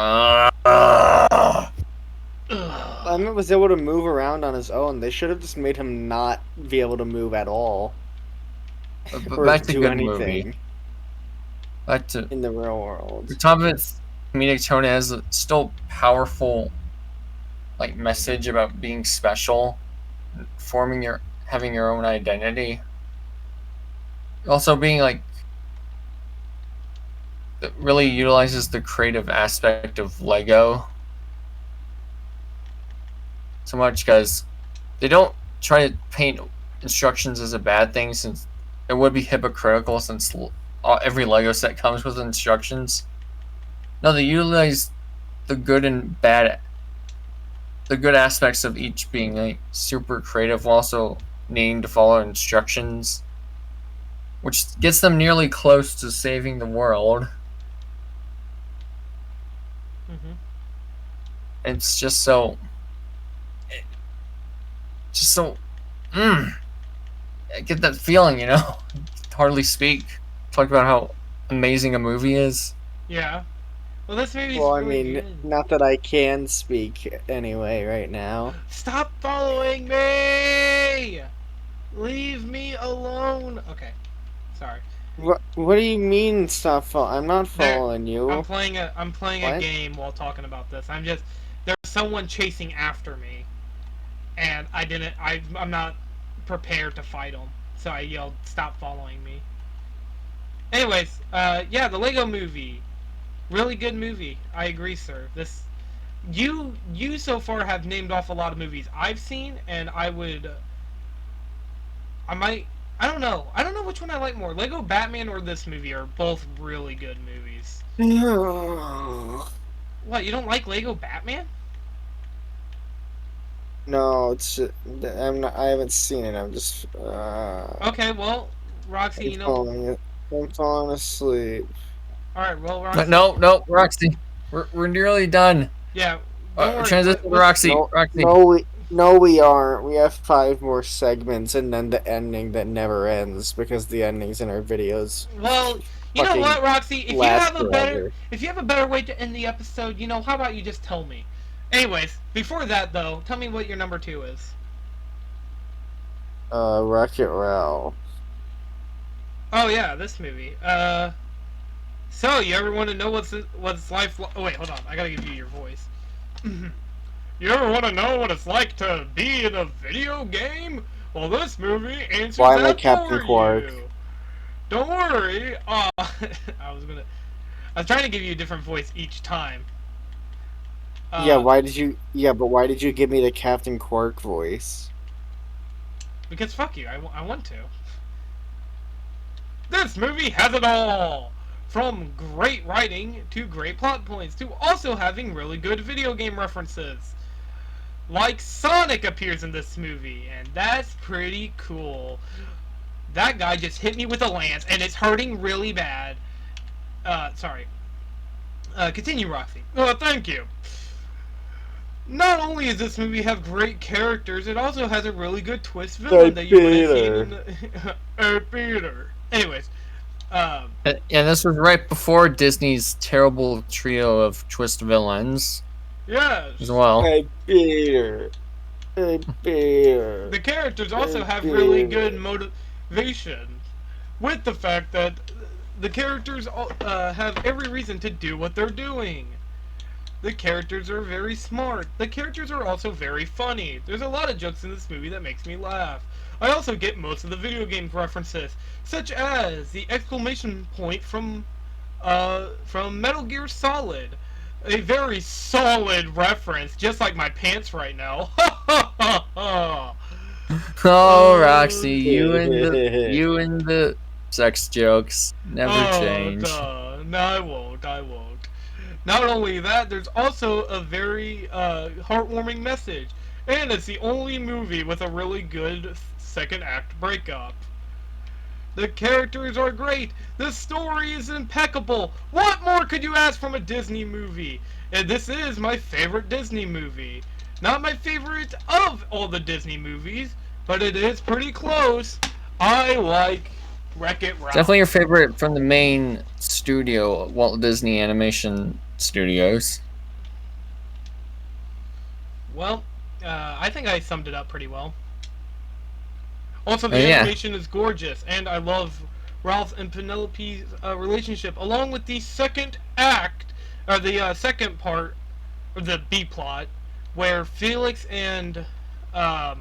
Emmett was able to move around on his own. They should have just made him not be able to move at all. But back to good movie. Back to in the real world. The top of its comedic tone has a still powerful message about being special, having your own identity. Also being it really utilizes the creative aspect of Lego so much, because they don't try to paint instructions as a bad thing, since it would be hypocritical since every Lego set comes with instructions. No, they utilize the good and bad, the good aspects of each being super creative, while also needing to follow instructions, which gets them nearly close to saving the world. Mm-hmm. It's just so. I get that feeling, hardly speak. Talk about how amazing a movie is. Yeah. Well, this movie's good. Not that I can speak anyway right now. Stop following me! Leave me alone! Okay. Sorry. What do you mean stop following? I'm not following you. I'm playing a game while talking about this. There's someone chasing after me, and I'm not prepared to fight him, so I yelled, "Stop following me." Anyways, the Lego Movie, really good movie. I agree, sir. you so far have named off a lot of movies I've seen, and I don't know. I don't know which one I like more. Lego Batman or this movie are both really good movies. What, you don't like Lego Batman? No, I haven't seen it. I'm just. Okay, well, Roxy, I'm falling asleep. All right, well, Roxy. No, Roxy, we're nearly done. Yeah. Transition to Roxy. Roxy. No, we aren't. We have 5 more segments, and then the ending that never ends because the endings in our videos. Well, you know what, Roxy? If you have a better way to end the episode, how about you just tell me? Anyways, before that though, tell me what your number 2 is. Wreck-It Ralph. Oh yeah, this movie. So you ever want to know what's life? Oh wait, hold on. I gotta give you your voice. You ever want to know what it's like to be in a video game? Well, this movie answers that Captain for Quark? you. Don't worry. I was trying to give you a different voice each time. But why did you give me the Captain Quark voice? Because fuck you. I want to. This movie has it all. From great writing to great plot points to also having really good video game references. Like Sonic appears in this movie, and that's pretty cool. That guy just hit me with a lance, and it's hurting really bad. Sorry. Continue, Roxy. Thank you. Not only does this movie have great characters, it also has a really good twist villain that you would have seen in the... Peter. Anyways. And this was right before Disney's terrible trio of twist villains. Yes. As well. Hey, Peter. The characters also have really good motivation, with the fact that the characters have every reason to do what they're doing. The characters are very smart. The characters are also very funny. There's a lot of jokes in this movie that makes me laugh. I also get most of the video game references, such as the exclamation point from Metal Gear Solid. A very solid reference, just like my pants right now. Oh, Roxy, you and the sex jokes never change. No, I won't. Not only that, there's also a very heartwarming message, and it's the only movie with a really good second act breakup. The characters are great. The story is impeccable. What more could you ask from a Disney movie? And this is my favorite Disney movie. Not my favorite of all the Disney movies, but it is pretty close. I like Wreck-It Ralph. Definitely your favorite from the main studio, Walt Disney Animation Studios. Well, I think I summed it up pretty well. Also, the animation is gorgeous, and I love Ralph and Penelope's relationship, along with the second act, or the second part, or the B plot, where Felix and the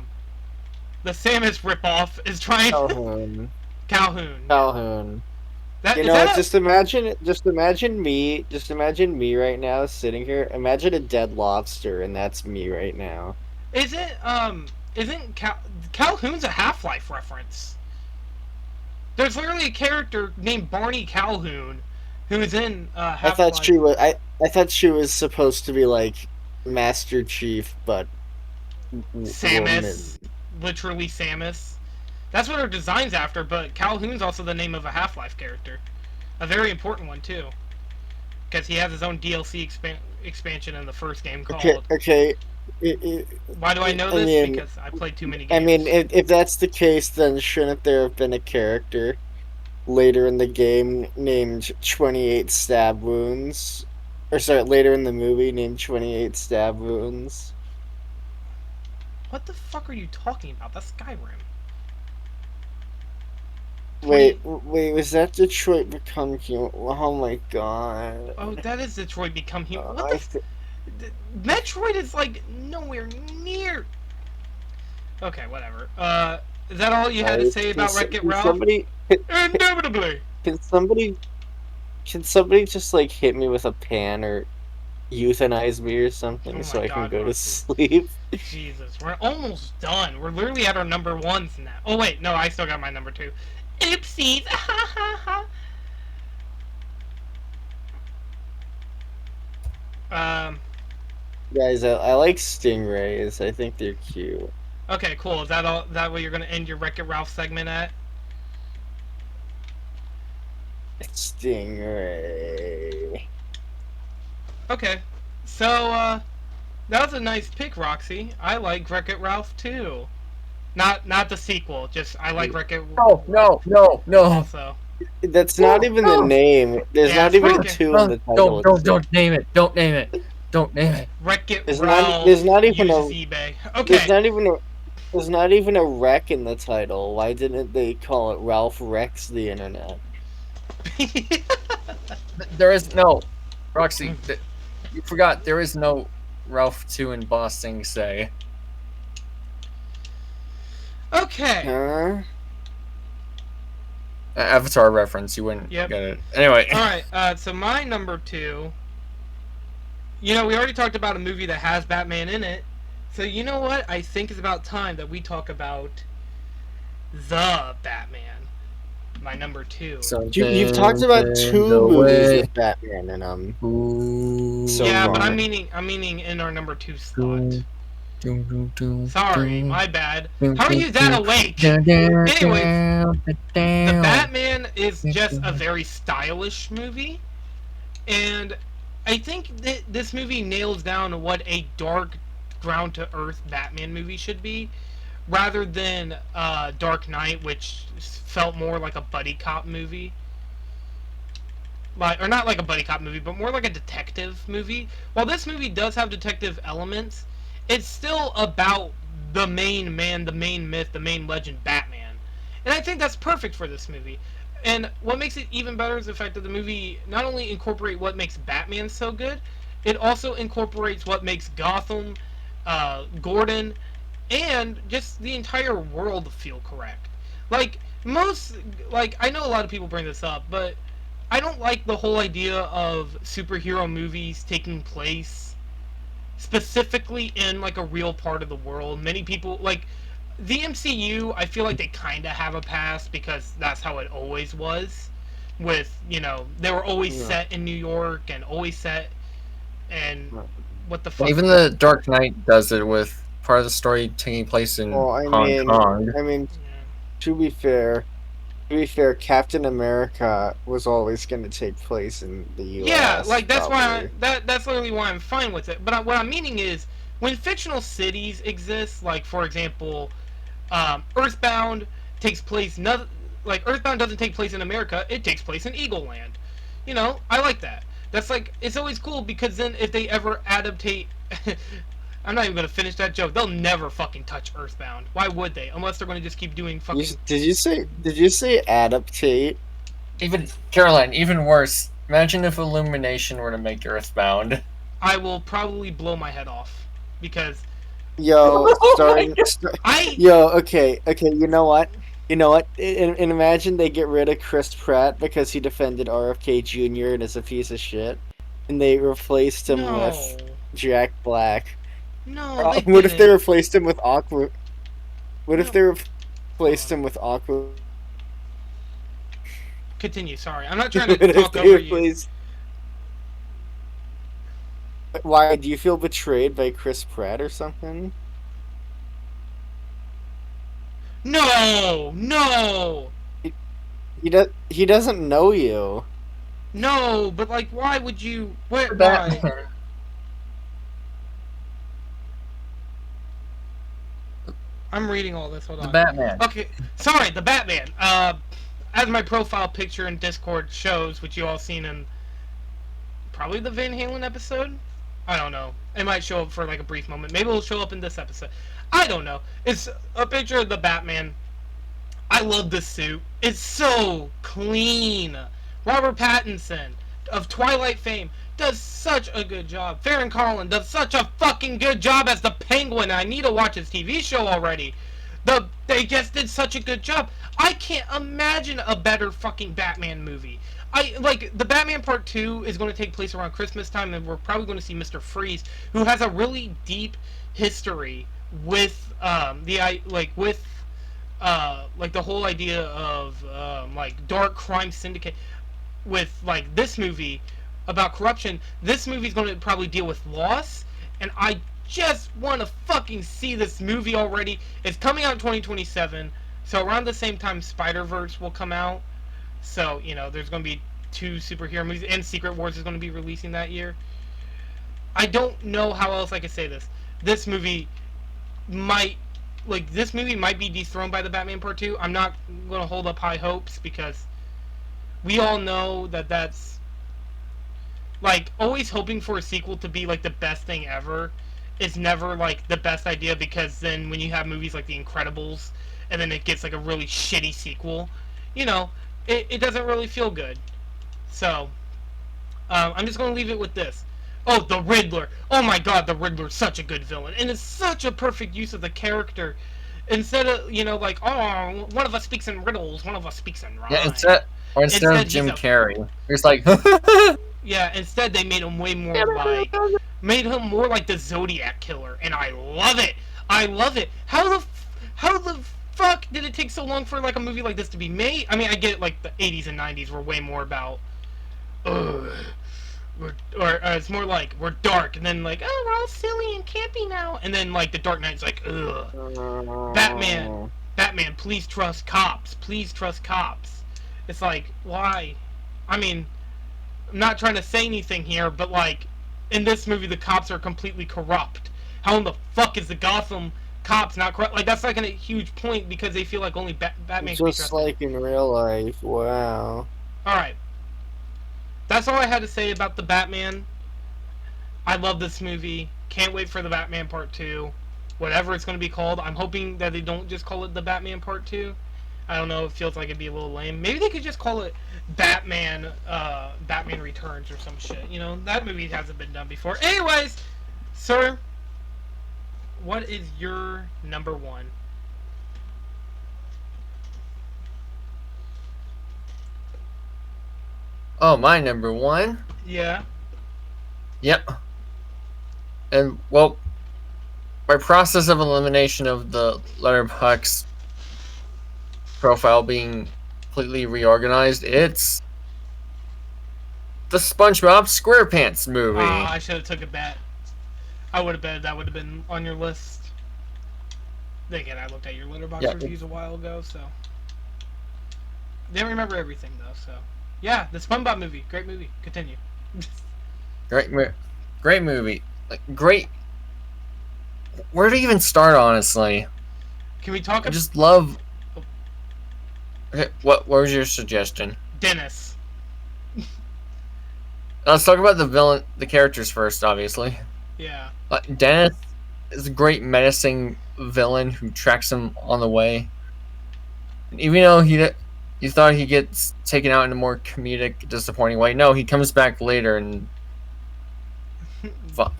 Samus ripoff is trying Calhoun. Calhoun. Just imagine me right now sitting here. Imagine a dead lobster, and that's me right now. Isn't Calhoun's a Half-Life reference? There's literally a character named Barney Calhoun who's in Half-Life. I thought she was supposed to be like Master Chief, but Samus, literally Samus. That's what her design's after. But Calhoun's also the name of a Half-Life character, a very important one too, because he has his own DLC expansion in the first game called. Okay. Why do I know this? Because I played too many games. I mean, if that's the case, then shouldn't there have been a character later in the game named 28 Stab Wounds? Or sorry, later in the movie named 28 Stab Wounds? What the fuck are you talking about? That's Skyrim. Wait, was that Detroit Become Human? Oh my god. Oh, that is Detroit Become Human. What the Metroid is like nowhere near. Okay, whatever. Is that all you had to say about Wreck-It Ralph? Indubitably. Can somebody just like hit me with a pan or euthanize me or something so I can go to sleep. Jesus, we're almost done. We're literally at our number ones now. Oh wait, no, I still got my number 2. Oopsies! Guys, I like stingrays. I think they're cute. Okay, cool. Is that all? That what you're gonna end your Wreck-It Ralph segment at? Stingray. Okay, so that was a nice pick, Roxy. I like Wreck-It Ralph too. Not the sequel. Just I like Wreck-It. No. Also, that's not even the name. There's not even a 2 in the title. Don't name it. Don't name it. Don't name it. Wreck-It There's Ralph. there's not even eBay. Okay. There's not even a wreck in the title. Why didn't they call it Ralph Wrecks the Internet? There is no, Roxy. You forgot there is no Ralph 2 in Boston, say. Okay. Huh? Avatar reference, you wouldn't get it. Anyway. Alright, so my number 2. You know, we already talked about a movie that has Batman in it. So you know what? I think it's about time that we talk about the Batman. My number 2. So you've talked about 2 movies with Batman in them. So yeah, but I'm meaning in our number 2 slot. Sorry, my bad. How are you that awake? Anyways, the Batman is just a very stylish movie, and I think that this movie nails down what a dark, ground-to-earth Batman movie should be, rather than Dark Knight, which felt more like a buddy cop movie. Or not like a buddy cop movie, but more like a detective movie. While this movie does have detective elements, it's still about the main man, the main myth, the main legend, Batman. And I think that's perfect for this movie. And what makes it even better is the fact that the movie not only incorporates what makes Batman so good, it also incorporates what makes Gotham, Gordon, and just the entire world feel correct. I know a lot of people bring this up, but I don't like the whole idea of superhero movies taking place specifically in, like, a real part of the world. Many people, like, the MCU, I feel like they kind of have a pass because that's how it always was. With, you know, they were always set in New York and always set and what the fuck. Even the Dark Knight does it with part of the story taking place in Hong Kong. I mean, to be fair, Captain America was always going to take place in the U.S. Yeah, like that's probably that's literally why I'm fine with it. But what I'm meaning is when fictional cities exist, like for example, Earthbound takes place. Earthbound doesn't take place in America; it takes place in Eagle Land. You know, I like that. That's like it's always cool because then if they ever adaptate. I'm not even gonna finish that joke. They'll never fucking touch Earthbound. Why would they? Unless they're gonna just keep doing fucking. Did you say adaptate? Caroline, even worse. Imagine if Illumination were to make Earthbound. I will probably blow my head off because. Yo, okay. You know what? And imagine they get rid of Chris Pratt because he defended RFK Jr. and is a piece of shit, and they replaced him with Jack Black. No. What if they replaced him with Aqua? What if they replaced him with Aqua? Continue. Sorry, I'm not trying to talk over you. Why do you feel betrayed by Chris Pratt or something? No. He doesn't know you. No, but like, why would you? Why? I'm reading all this. Hold on. The Batman. Okay, sorry, the Batman. As my profile picture in Discord shows, which you all seen in probably the Van Halen episode. I don't know. It might show up for like a brief moment. Maybe it'll show up in this episode. I don't know. It's a picture of the Batman. I love this suit. It's so clean. Robert Pattinson of Twilight fame does such a good job. Farron Collin does such a fucking good job as the Penguin. I need to watch his TV show already. They just did such a good job. I can't imagine a better fucking Batman movie. the Batman Part 2 is going to take place around Christmas time, and we're probably going to see Mr. Freeze, who has a really deep history with the whole idea of dark crime syndicate. With this movie about corruption, this movie's going to probably deal with loss, and I just want to fucking see this movie already. It's coming out in 2027, so around the same time Spider-Verse will come out. So, there's going to be 2 superhero movies, and Secret Wars is going to be releasing that year. I don't know how else I could say this. This movie might be dethroned by the Batman Part 2. I'm not going to hold up high hopes, because we all know that that's... always hoping for a sequel to be, the best thing ever is never, the best idea, because then when you have movies like The Incredibles, and then it gets, a really shitty sequel, it doesn't really feel good. So, I'm just going to leave it with this. Oh, the Riddler. Oh my god, the Riddler's such a good villain. And it's such a perfect use of the character. Instead of, oh, one of us speaks in riddles, one of us speaks in rhyme. Yeah, instead of Jim Carrey. It's like... Yeah, instead they made him way more made him more like the Zodiac Killer. And I love it. I love it. How the fuck did it take so long for a movie like this to be made? I mean, I get the 80s and 90s were way more about it's more like we're dark, and then oh, we're all silly and campy now, and then the Dark Knight's ugh, Batman, please trust cops, it's why? I mean, I'm not trying to say anything here, but in this movie the cops are completely corrupt. How in the fuck is the Gotham cops not corrupt? That's a huge point, because they feel only Batman can be trusted. Just in real life. Wow. Alright. That's all I had to say about the Batman. I love this movie. Can't wait for the Batman Part 2. Whatever it's going to be called. I'm hoping that they don't just call it the Batman Part 2. I don't know, it feels like it'd be a little lame. Maybe they could just call it Batman Returns or some shit. That movie hasn't been done before. Anyways, sir, what is your number 1? Oh, my number 1? Yeah. Yep. And, well, by process of elimination of the Letterboxd profile being completely reorganized, it's the SpongeBob SquarePants movie. I should have took a bet. I would have bet that would have been on your list. Then again, I looked at your Letterboxd reviews a while ago, so... Didn't remember everything, though, so... Yeah, the SpongeBob movie. Great movie. Continue. Great movie. Great... Where to even start, honestly? Can we talk... I just love... Okay, what was your suggestion? Dennis. Let's talk about the characters first, obviously. Yeah. Dennis is a great menacing villain who tracks him on the way. And even though you thought he gets taken out in a more comedic, disappointing way, no, he comes back later and for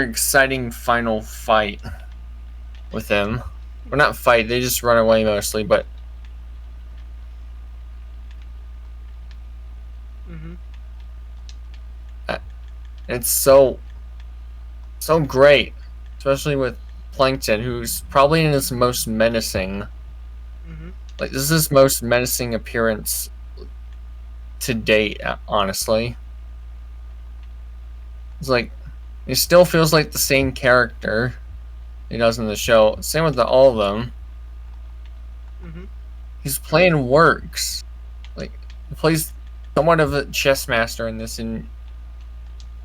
an exciting final fight with him. Well, not fight, they just run away mostly, but... It's so great, especially with Plankton, who's probably in his most menacing. This is his most menacing appearance to date, honestly. It's he still feels like the same character he does in the show. Same with all of them. His plan works. He plays somewhat of a chess master in this, and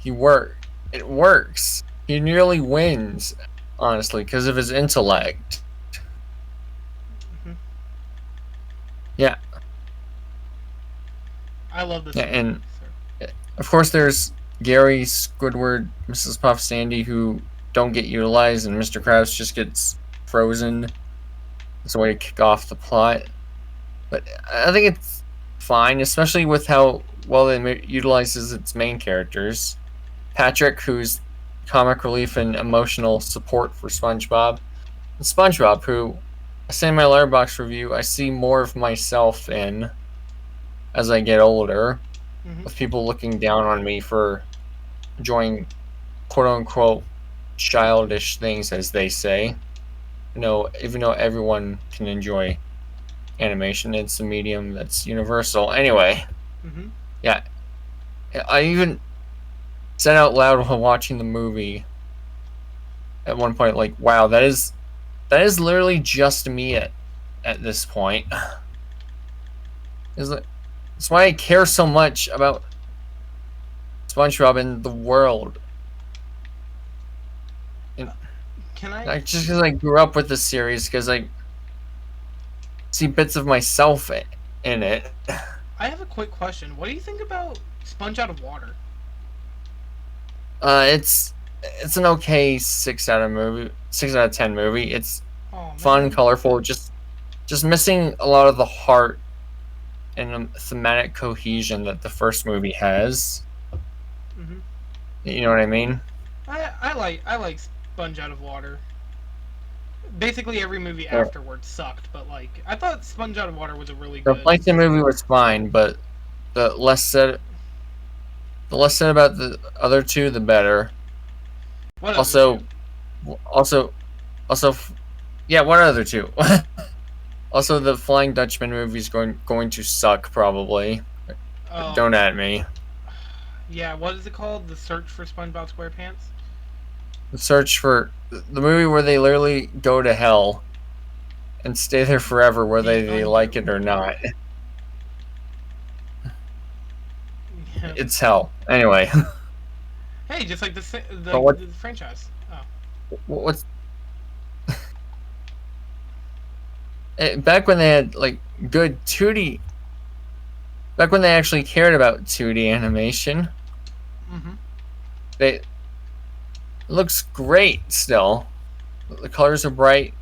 it works. He nearly wins, honestly, because of his intellect. Yeah. I love this. Yeah, and of course there's Gary, Squidward, Mrs. Puff, Sandy, who don't get utilized, and Mr. Krabs just gets frozen. It's a way to kick off the plot. But I think it's fine, especially with how well it utilizes its main characters. Patrick, who's comic relief and emotional support for SpongeBob. And SpongeBob, who I say in my Letterboxd review, I see more of myself in. as I get older, with people looking down on me for enjoying quote-unquote childish things, as they say. Even though everyone can enjoy animation, it's a medium that's universal. Anyway, yeah, I even said out loud while watching the movie at one point, like, wow, that is literally just me at this point. That's why I care so much about SpongeBob and the world. Just because I grew up with the series, because I see bits of myself in it. I have a quick question. What do you think about Sponge Out of Water? It's an okay 6 out of 10 movie. It's fun, colorful, just missing a lot of the heart and thematic cohesion that the first movie has. You know what I mean? I like Sponge Out of Water. Basically, every movie afterwards sucked, but like I thought Sponge Out of Water was a really good. The Plankton movie was fine, but the less said about the other two, the better. What also, yeah. What other two? Also, the Flying Dutchman movie is going to suck probably. Don't at me. Yeah, what is it called? The Search for SpongeBob SquarePants? The Search for the movie where they literally go to hell and stay there forever, whether they like it or not. Yeah. It's hell. Anyway. Hey, just like the franchise. Oh. What's back when they had like good 2D. Back when they actually cared about 2D animation. It looks great still. The colors are bright.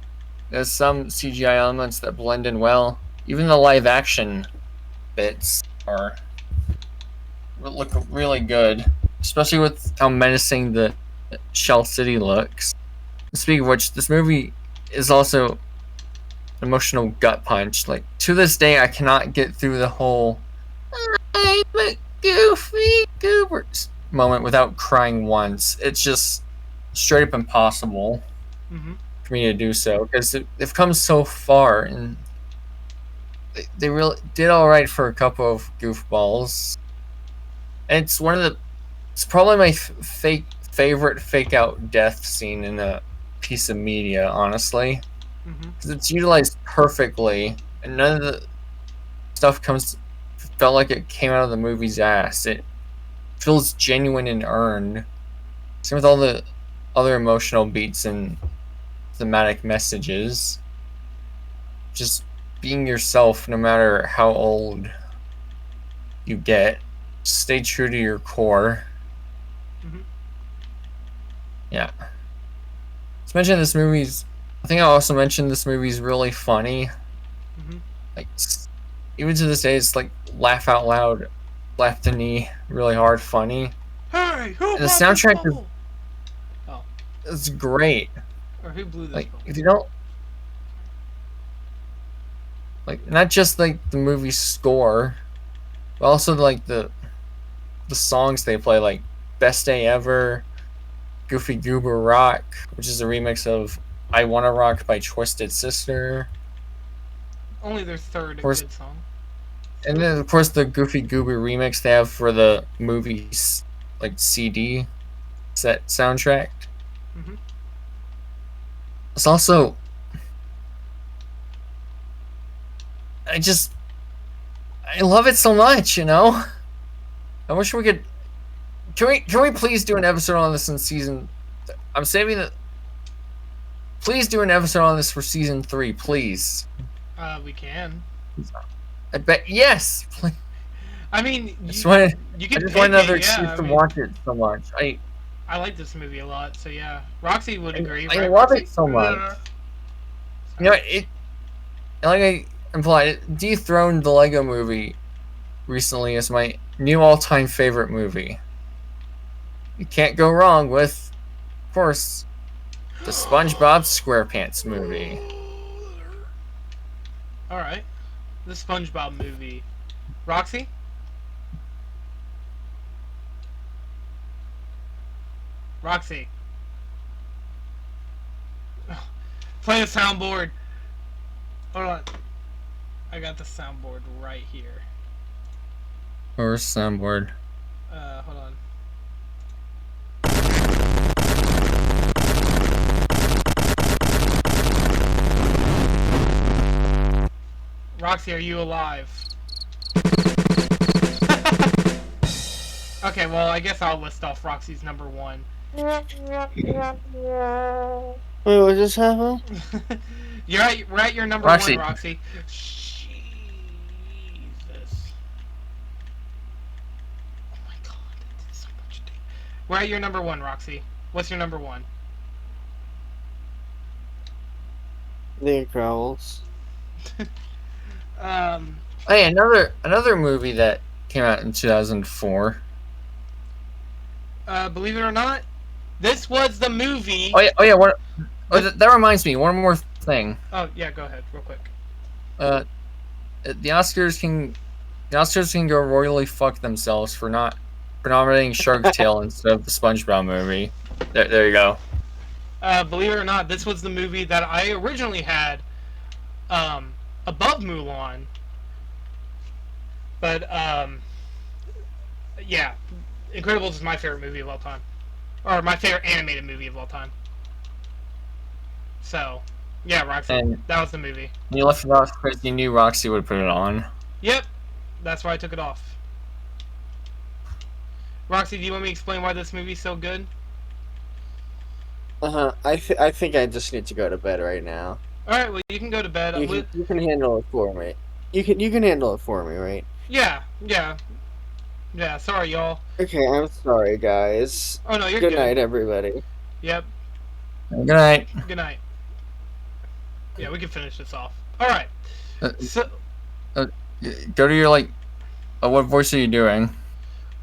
There's some CGI elements that blend in well. Even the live action bits look really good, especially with how menacing the Shell City looks. Speaking of which, this movie is also an emotional gut punch. Like, to this day, I cannot get through the whole "I'm a goofy goober" moment without crying once. It's just straight up impossible for me to do so, because they've come so far, and they really did all right for a couple of goofballs. And it's probably my favorite fake out death scene in a piece of media, honestly, because it's utilized perfectly, and none of the stuff felt like it came out of the movie's ass. It feels genuine and earned. Same with all the other emotional beats and thematic messages. Just being yourself, no matter how old you get. Stay true to your core. Yeah. Let's mention this movie's. I think I also mentioned this movie's really funny. Like, even to this day, it's like laugh out loud, laugh the knee, really hard, funny. Hey, who and the soundtrack is great. Or who blew this like bubble? If you don't like, not just like the movie score, but also like the songs they play, like Best Day Ever, Goofy Goober Rock, which is a remix of I Wanna Rock by Twisted Sister. Only their third a good song. And then, of course, the Goofy Goober remix they have for the movie's like CD set soundtrack. It's also, I love it so much, you know. I wish we could. Can we please do an episode on this in season? I'm saving it. Please do an episode on this for season 3, please. We can. I bet yes. Please. I mean, you can. I just want another excuse to watch it so much. I like this movie a lot, so yeah. Roxy would agree. I right, love Roxy? it so much. You know, like I implied, it dethroned the Lego Movie recently as my new all-time favorite movie. You can't go wrong with, of course, the SpongeBob SquarePants movie. Alright. The SpongeBob movie. Roxy? Roxy. Play the soundboard. Hold on. I got the soundboard right here. Or soundboard. Hold on. Roxy, are you alive? Okay, well, I guess I'll list off Roxy's number 1. Wait, what just happened? We're at your number Roxy. 1, Roxy. Jesus. Oh my god, that's so much. We're at your number 1, Roxy. What's your number 1? The Incredibles. Hey, another movie that came out in 2004. Believe it or not, this was the movie. Oh yeah. That reminds me. One more thing. Oh yeah, go ahead, real quick. The Oscars can go royally fuck themselves for nominating Shark Tale instead of the SpongeBob movie. There you go. Believe it or not, this was the movie that I originally had above Mulan. But yeah, Incredibles is my favorite movie of all time, or my favorite animated movie of all time. So, yeah, Roxy, and that was the movie. You left it off because you knew Roxy would put it on. Yep, that's why I took it off. Roxy, do you want me to explain why this movie's so good? I think I just need to go to bed right now. All right, well, you can go to bed. You can handle it for me. You can handle it for me, right? Yeah. Sorry, y'all. Okay, I'm sorry, guys. Oh no, you're good. Good night, everybody. Yep. Good night. Good night. Yeah, we can finish this off. All right. So, go to your what voice are you doing?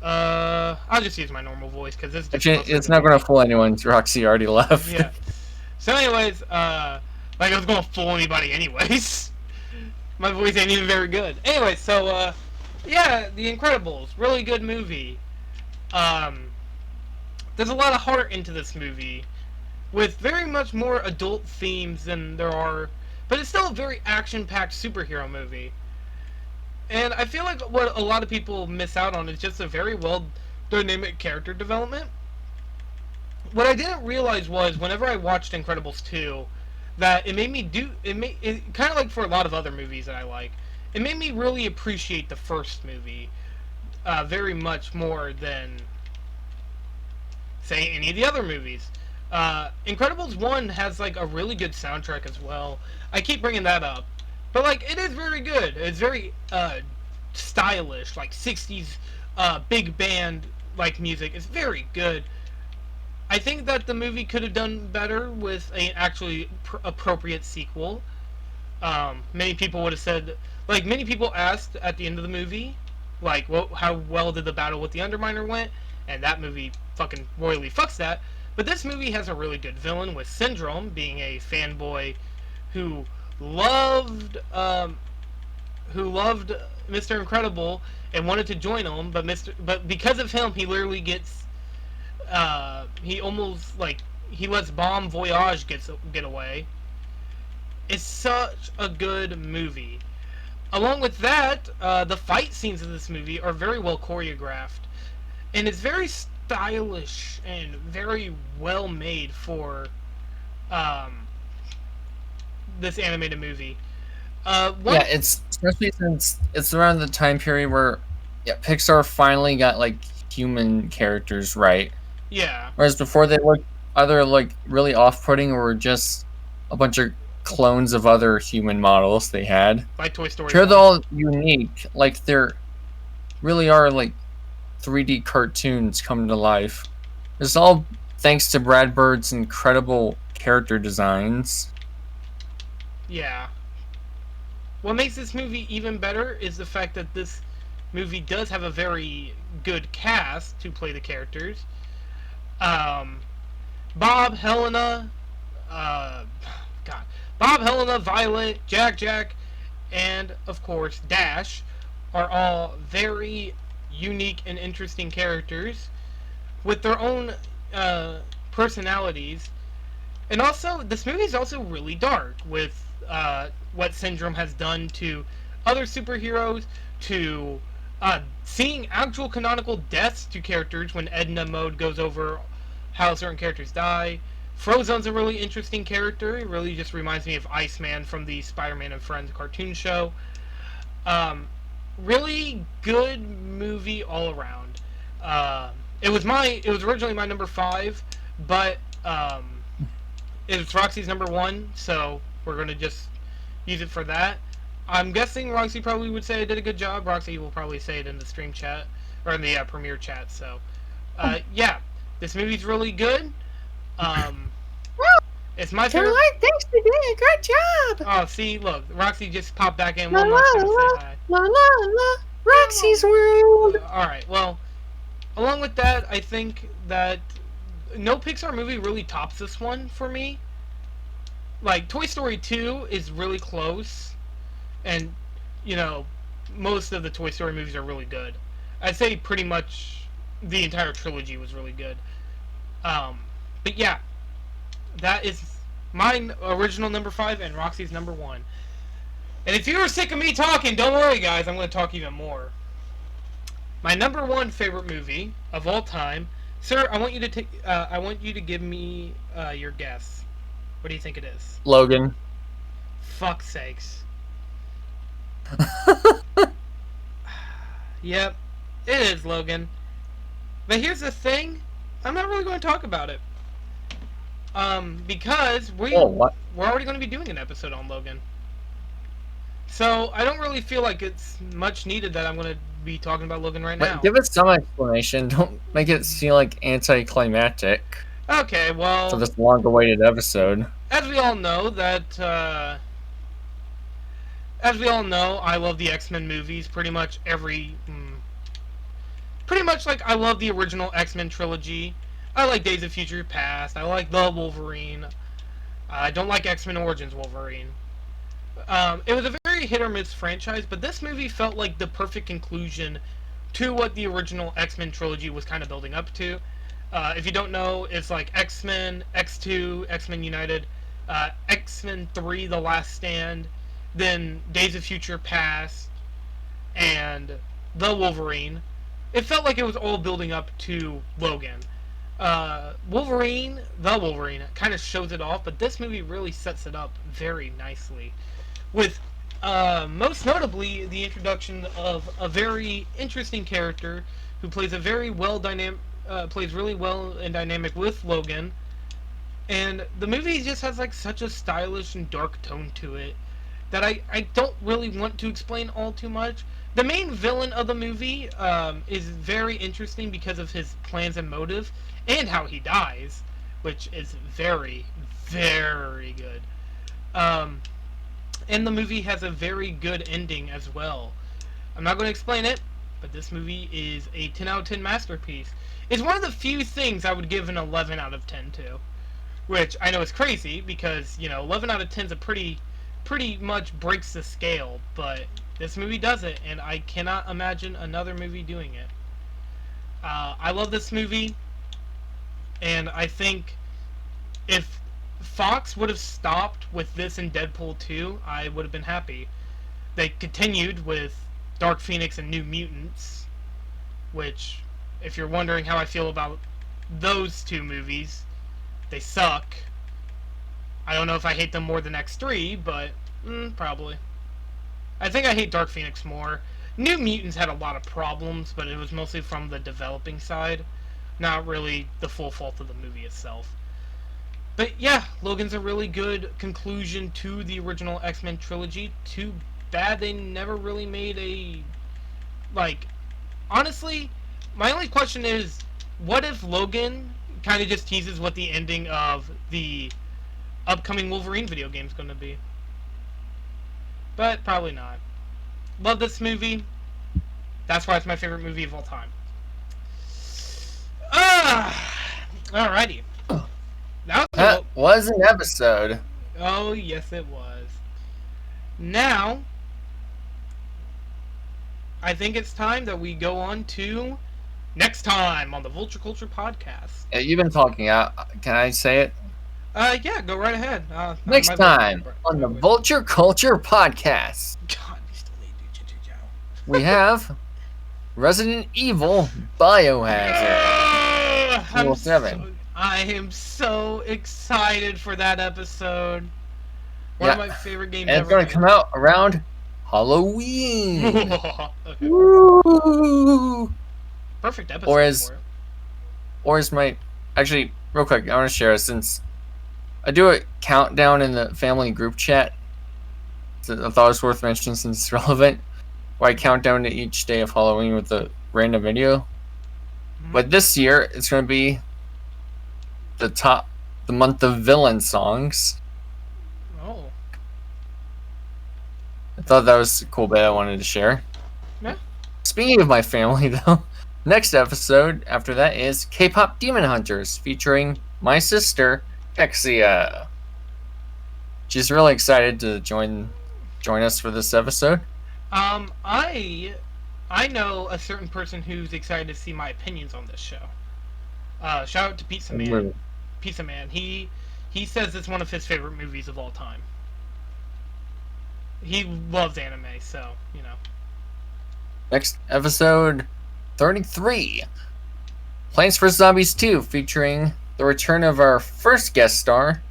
I'll just use my normal voice because it's not gonna fool anyone. Roxy already left. Yeah. So, anyways, I was gonna fool anybody, anyways. My voice ain't even very good. Anyway, so yeah, The Incredibles, really good movie. There's a lot of heart into this movie, with very much more adult themes than there are, but it's still a very action-packed superhero movie. And I feel like what a lot of people miss out on is just a very well dynamic character development. What I didn't realize was, whenever I watched Incredibles 2, that it made me kind of like for a lot of other movies that I like, it made me really appreciate the first movie very much more than, say, any of the other movies. Incredibles 1 has a really good soundtrack as well. I keep bringing that up, but it is very good. It's very stylish, 60s big band music. It's very good. I think that the movie could have done better with an actually appropriate sequel. Many people would have said, many people asked at the end of the movie, how well did the battle with the Underminer went, and that movie fucking royally fucks that. But this movie has a really good villain, with Syndrome being a fanboy who loved Mr. Incredible and wanted to join him, but because of him, he literally gets he almost he lets Bon Voyage get away. It's such a good movie. Along with that, the fight scenes of this movie are very well choreographed, and it's very stylish and very well made for this animated movie. It's especially since it's around the time period where Pixar finally got human characters right. Yeah. Whereas before they looked either really off-putting or just a bunch of clones of other human models they had. Like Toy Story. They're all unique. They're really are 3D cartoons come to life. It's all thanks to Brad Bird's incredible character designs. Yeah. What makes this movie even better is the fact that this movie does have a very good cast to play the characters. Bob, Helena, Violet, Jack, and of course Dash are all very unique and interesting characters with their own personalities. And also, this movie is also really dark with what Syndrome has done to other superheroes, to seeing actual canonical deaths to characters when Edna Mode goes over how certain characters die. Frozone's a really interesting character. It really just reminds me of Iceman from the Spider-Man and Friends cartoon show. Really good movie all around. It was originally my number 5, but it was Roxy's number 1, so we're gonna just use it for that. I'm guessing Roxy probably would say I did a good job. Roxy will probably say it in the stream chat or in the premiere chat. So, yeah, this movie's really good. It's my favorite. Caroline, thanks for doing a great job. Oh, see, look, Roxy just popped back in one more time to say hi. La la la, Roxy's World. All right, well, along with that, I think that no Pixar movie really tops this one for me. Like, Toy Story 2 is really close, and, you know, most of the Toy Story movies are really good. I'd say pretty much the entire trilogy was really good. But yeah, that is my original number 5 and Roxy's number 1. And if you're sick of me talking, don't worry, guys, I'm going to talk even more. My number 1 favorite movie of all time, sir. I want you to give me your guess. What do you think it is? Logan. Fuck's sakes. Yep, it is Logan. But here's the thing, I'm not really going to talk about it. Because we're already going to be doing an episode on Logan. So I don't really feel like it's much needed that I'm going to be talking about Logan right now. Give us some explanation. Don't make it seem like anticlimactic. Okay, well, for this long-awaited episode. As we all know, I love the X-Men movies. Pretty much like I love the original X-Men trilogy. I like Days of Future Past. I like the Wolverine. I don't like X-Men Origins Wolverine. It was a very hit-or-miss franchise, but this movie felt like the perfect conclusion to what the original X-Men trilogy was kind of building up to. If you don't know, it's like X-Men, X2, X-Men United, X-Men 3, The Last Stand, then Days of Future Past, and The Wolverine. It felt like it was all building up to Logan. The Wolverine kind of shows it off, but this movie really sets it up very nicely. With, most notably, the introduction of a very interesting character who plays a very plays really well and dynamic with Logan, and the movie just has like such a stylish and dark tone to it that I don't really want to explain all too much. The main villain of the movie is very interesting because of his plans and motive and how he dies, which is very, very good. And the movie has a very good ending as well. I'm not going to explain it, but this movie is a 10 out of 10 masterpiece. It's one of the few things I would give an 11 out of 10 to, which I know is crazy because, you know, 11 out of 10 is a pretty much breaks the scale, but this movie does it, and I cannot imagine another movie doing it. I love this movie, and I think if Fox would have stopped with this in Deadpool 2, I would have been happy. They continued with Dark Phoenix and New Mutants, which, if you're wondering how I feel about those two movies, they suck. I don't know if I hate them more than X3, but probably. I think I hate Dark Phoenix more. New Mutants had a lot of problems, but it was mostly from the developing side, not really the full fault of the movie itself. But yeah, Logan's a really good conclusion to the original X-Men trilogy. Too bad they never really made a... honestly, my only question is, what if Logan kind of just teases what the ending of the upcoming Wolverine video game is going to be? But probably not. Love this movie. That's why it's my favorite movie of all time. Alrighty. That was an episode. Oh, yes it was. Now, I think it's time that we go on to next time on the Vulture Culture Podcast. Yeah, you've been talking. Can I say it? Yeah, go right ahead. Next time on the Vulture Culture Podcast. God, we still need to do Joe. We have Resident Evil Biohazard. I am so excited for that episode. One of my favorite games ever. It's going to come out around Halloween. Okay. Woo! Perfect episode or as my... Actually, real quick, I want to share, since I do a countdown in the family group chat. So I thought it was worth mentioning since it's relevant. Where I count down to each day of Halloween with a random video. Mm-hmm. But this year, it's going to be the month of villain songs. Oh. I thought that was a cool bit I wanted to share. Yeah. Speaking of my family, though, next episode after that is K-pop Demon Hunters, featuring my sister, Hexyea. She's really excited to join us for this episode. I know a certain person who's excited to see my opinions on this show. Shout out to Pizza Man. Pizza Man. He says it's one of his favorite movies of all time. He loves anime, so, you know. Next episode 33. Plants vs. Zombies 2, featuring the return of our first guest star,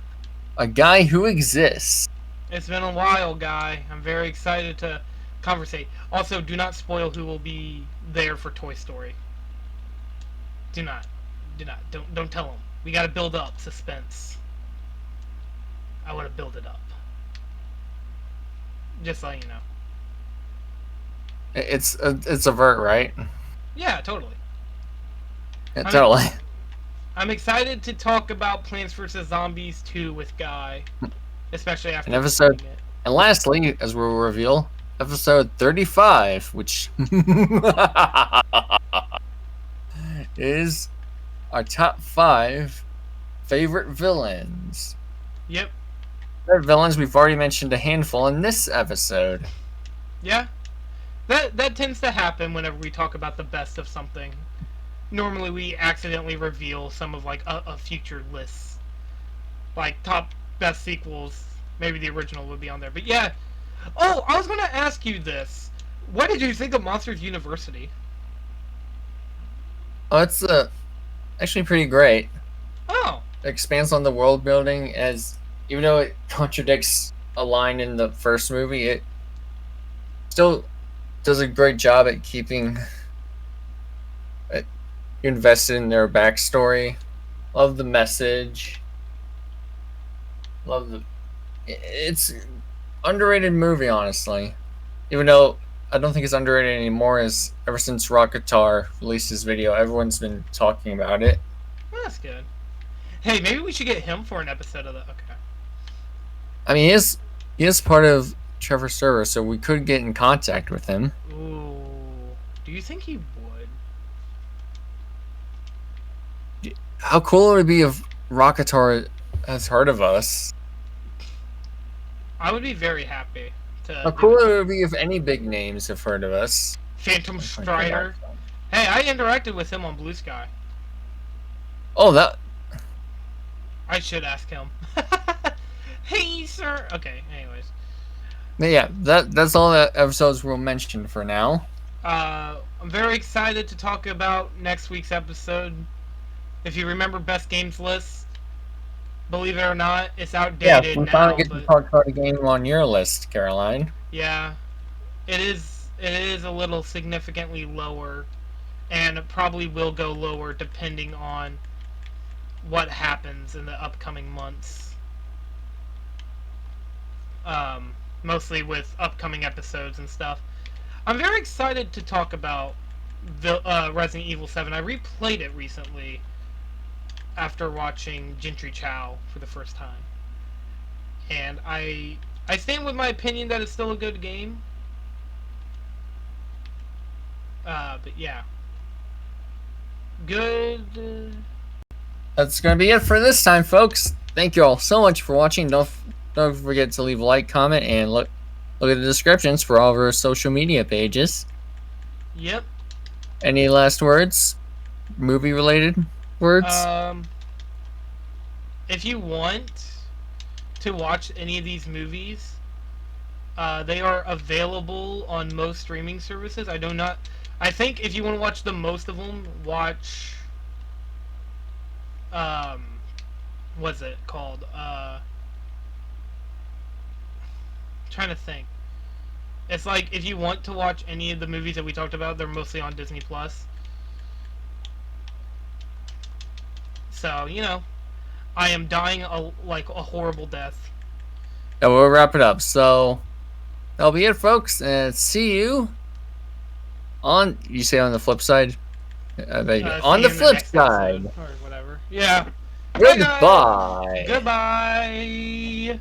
a guy who exists. It's been a while, Guy. I'm very excited to conversate. Also, do not spoil who will be there for Toy Story. Do not. Don't tell him. We gotta build up suspense. I wanna build it up. Just so you know. It's a vert, right? Yeah, totally. Yeah, totally. I'm excited to talk about Plants vs. Zombies 2 with Guy. Especially after episode. And lastly, as we'll reveal, episode 35, which is our top 5 favorite villains. Yep. Favorite villains, we've already mentioned a handful in this episode. Yeah. That tends to happen whenever we talk about the best of something. Normally we accidentally reveal some of like a future list. Like top best sequels, maybe the original would be on there. But yeah. Oh, I was going to ask you this. What did you think of Monsters University? Oh, it's actually pretty great. Oh. It expands on the world building, as even though it contradicts a line in the first movie, it still does a great job at keeping you invested in their backstory. Love the message. It's underrated movie, honestly. Even though I don't think it's underrated anymore, as ever since Rockatar released his video, everyone's been talking about it. Well, that's good. Hey, maybe we should get him for an episode of the... Okay. I mean, he is part of Trevor's server, so we could get in contact with him. Ooh. Do you think he would? How cool would it be if Rockatar has heard of us? I would be very happy to... How cool would it be if any big names have heard of us? Phantom Strider. Hey, I interacted with him on Blue Sky. Oh, that... I should ask him. Hey, sir. Okay, anyways. But yeah, that's all the episodes we'll mention for now. I'm very excited to talk about next week's episode. If you remember Best Games list, believe it or not, it's outdated now. Yeah, we finally get to talk about a game on your list, Caroline. Yeah, it is a little significantly lower, and it probably will go lower depending on what happens in the upcoming months. Mostly with upcoming episodes and stuff. I'm very excited to talk about the Resident Evil 7. I replayed it recently after watching Gentry Chow for the first time. And I stand with my opinion that it's still a good game. But yeah. Good. That's going to be it for this time, folks. Thank you all so much for watching. Don't forget to leave a like, comment, and look at the descriptions for all of our social media pages. Yep. Any last words? Movie-related words? If you want to watch any of these movies, they are available on most streaming services. I think if you want to watch the most of them, watch. What's it called? Trying to think. It's like if you want to watch any of the movies that we talked about, they're mostly on Disney Plus. So I am dying a horrible death. Yeah, we'll wrap it up. So that'll be it, folks, and see you on. You say on the flip side. On the flip side. Or whatever. Yeah. Goodbye. Goodbye.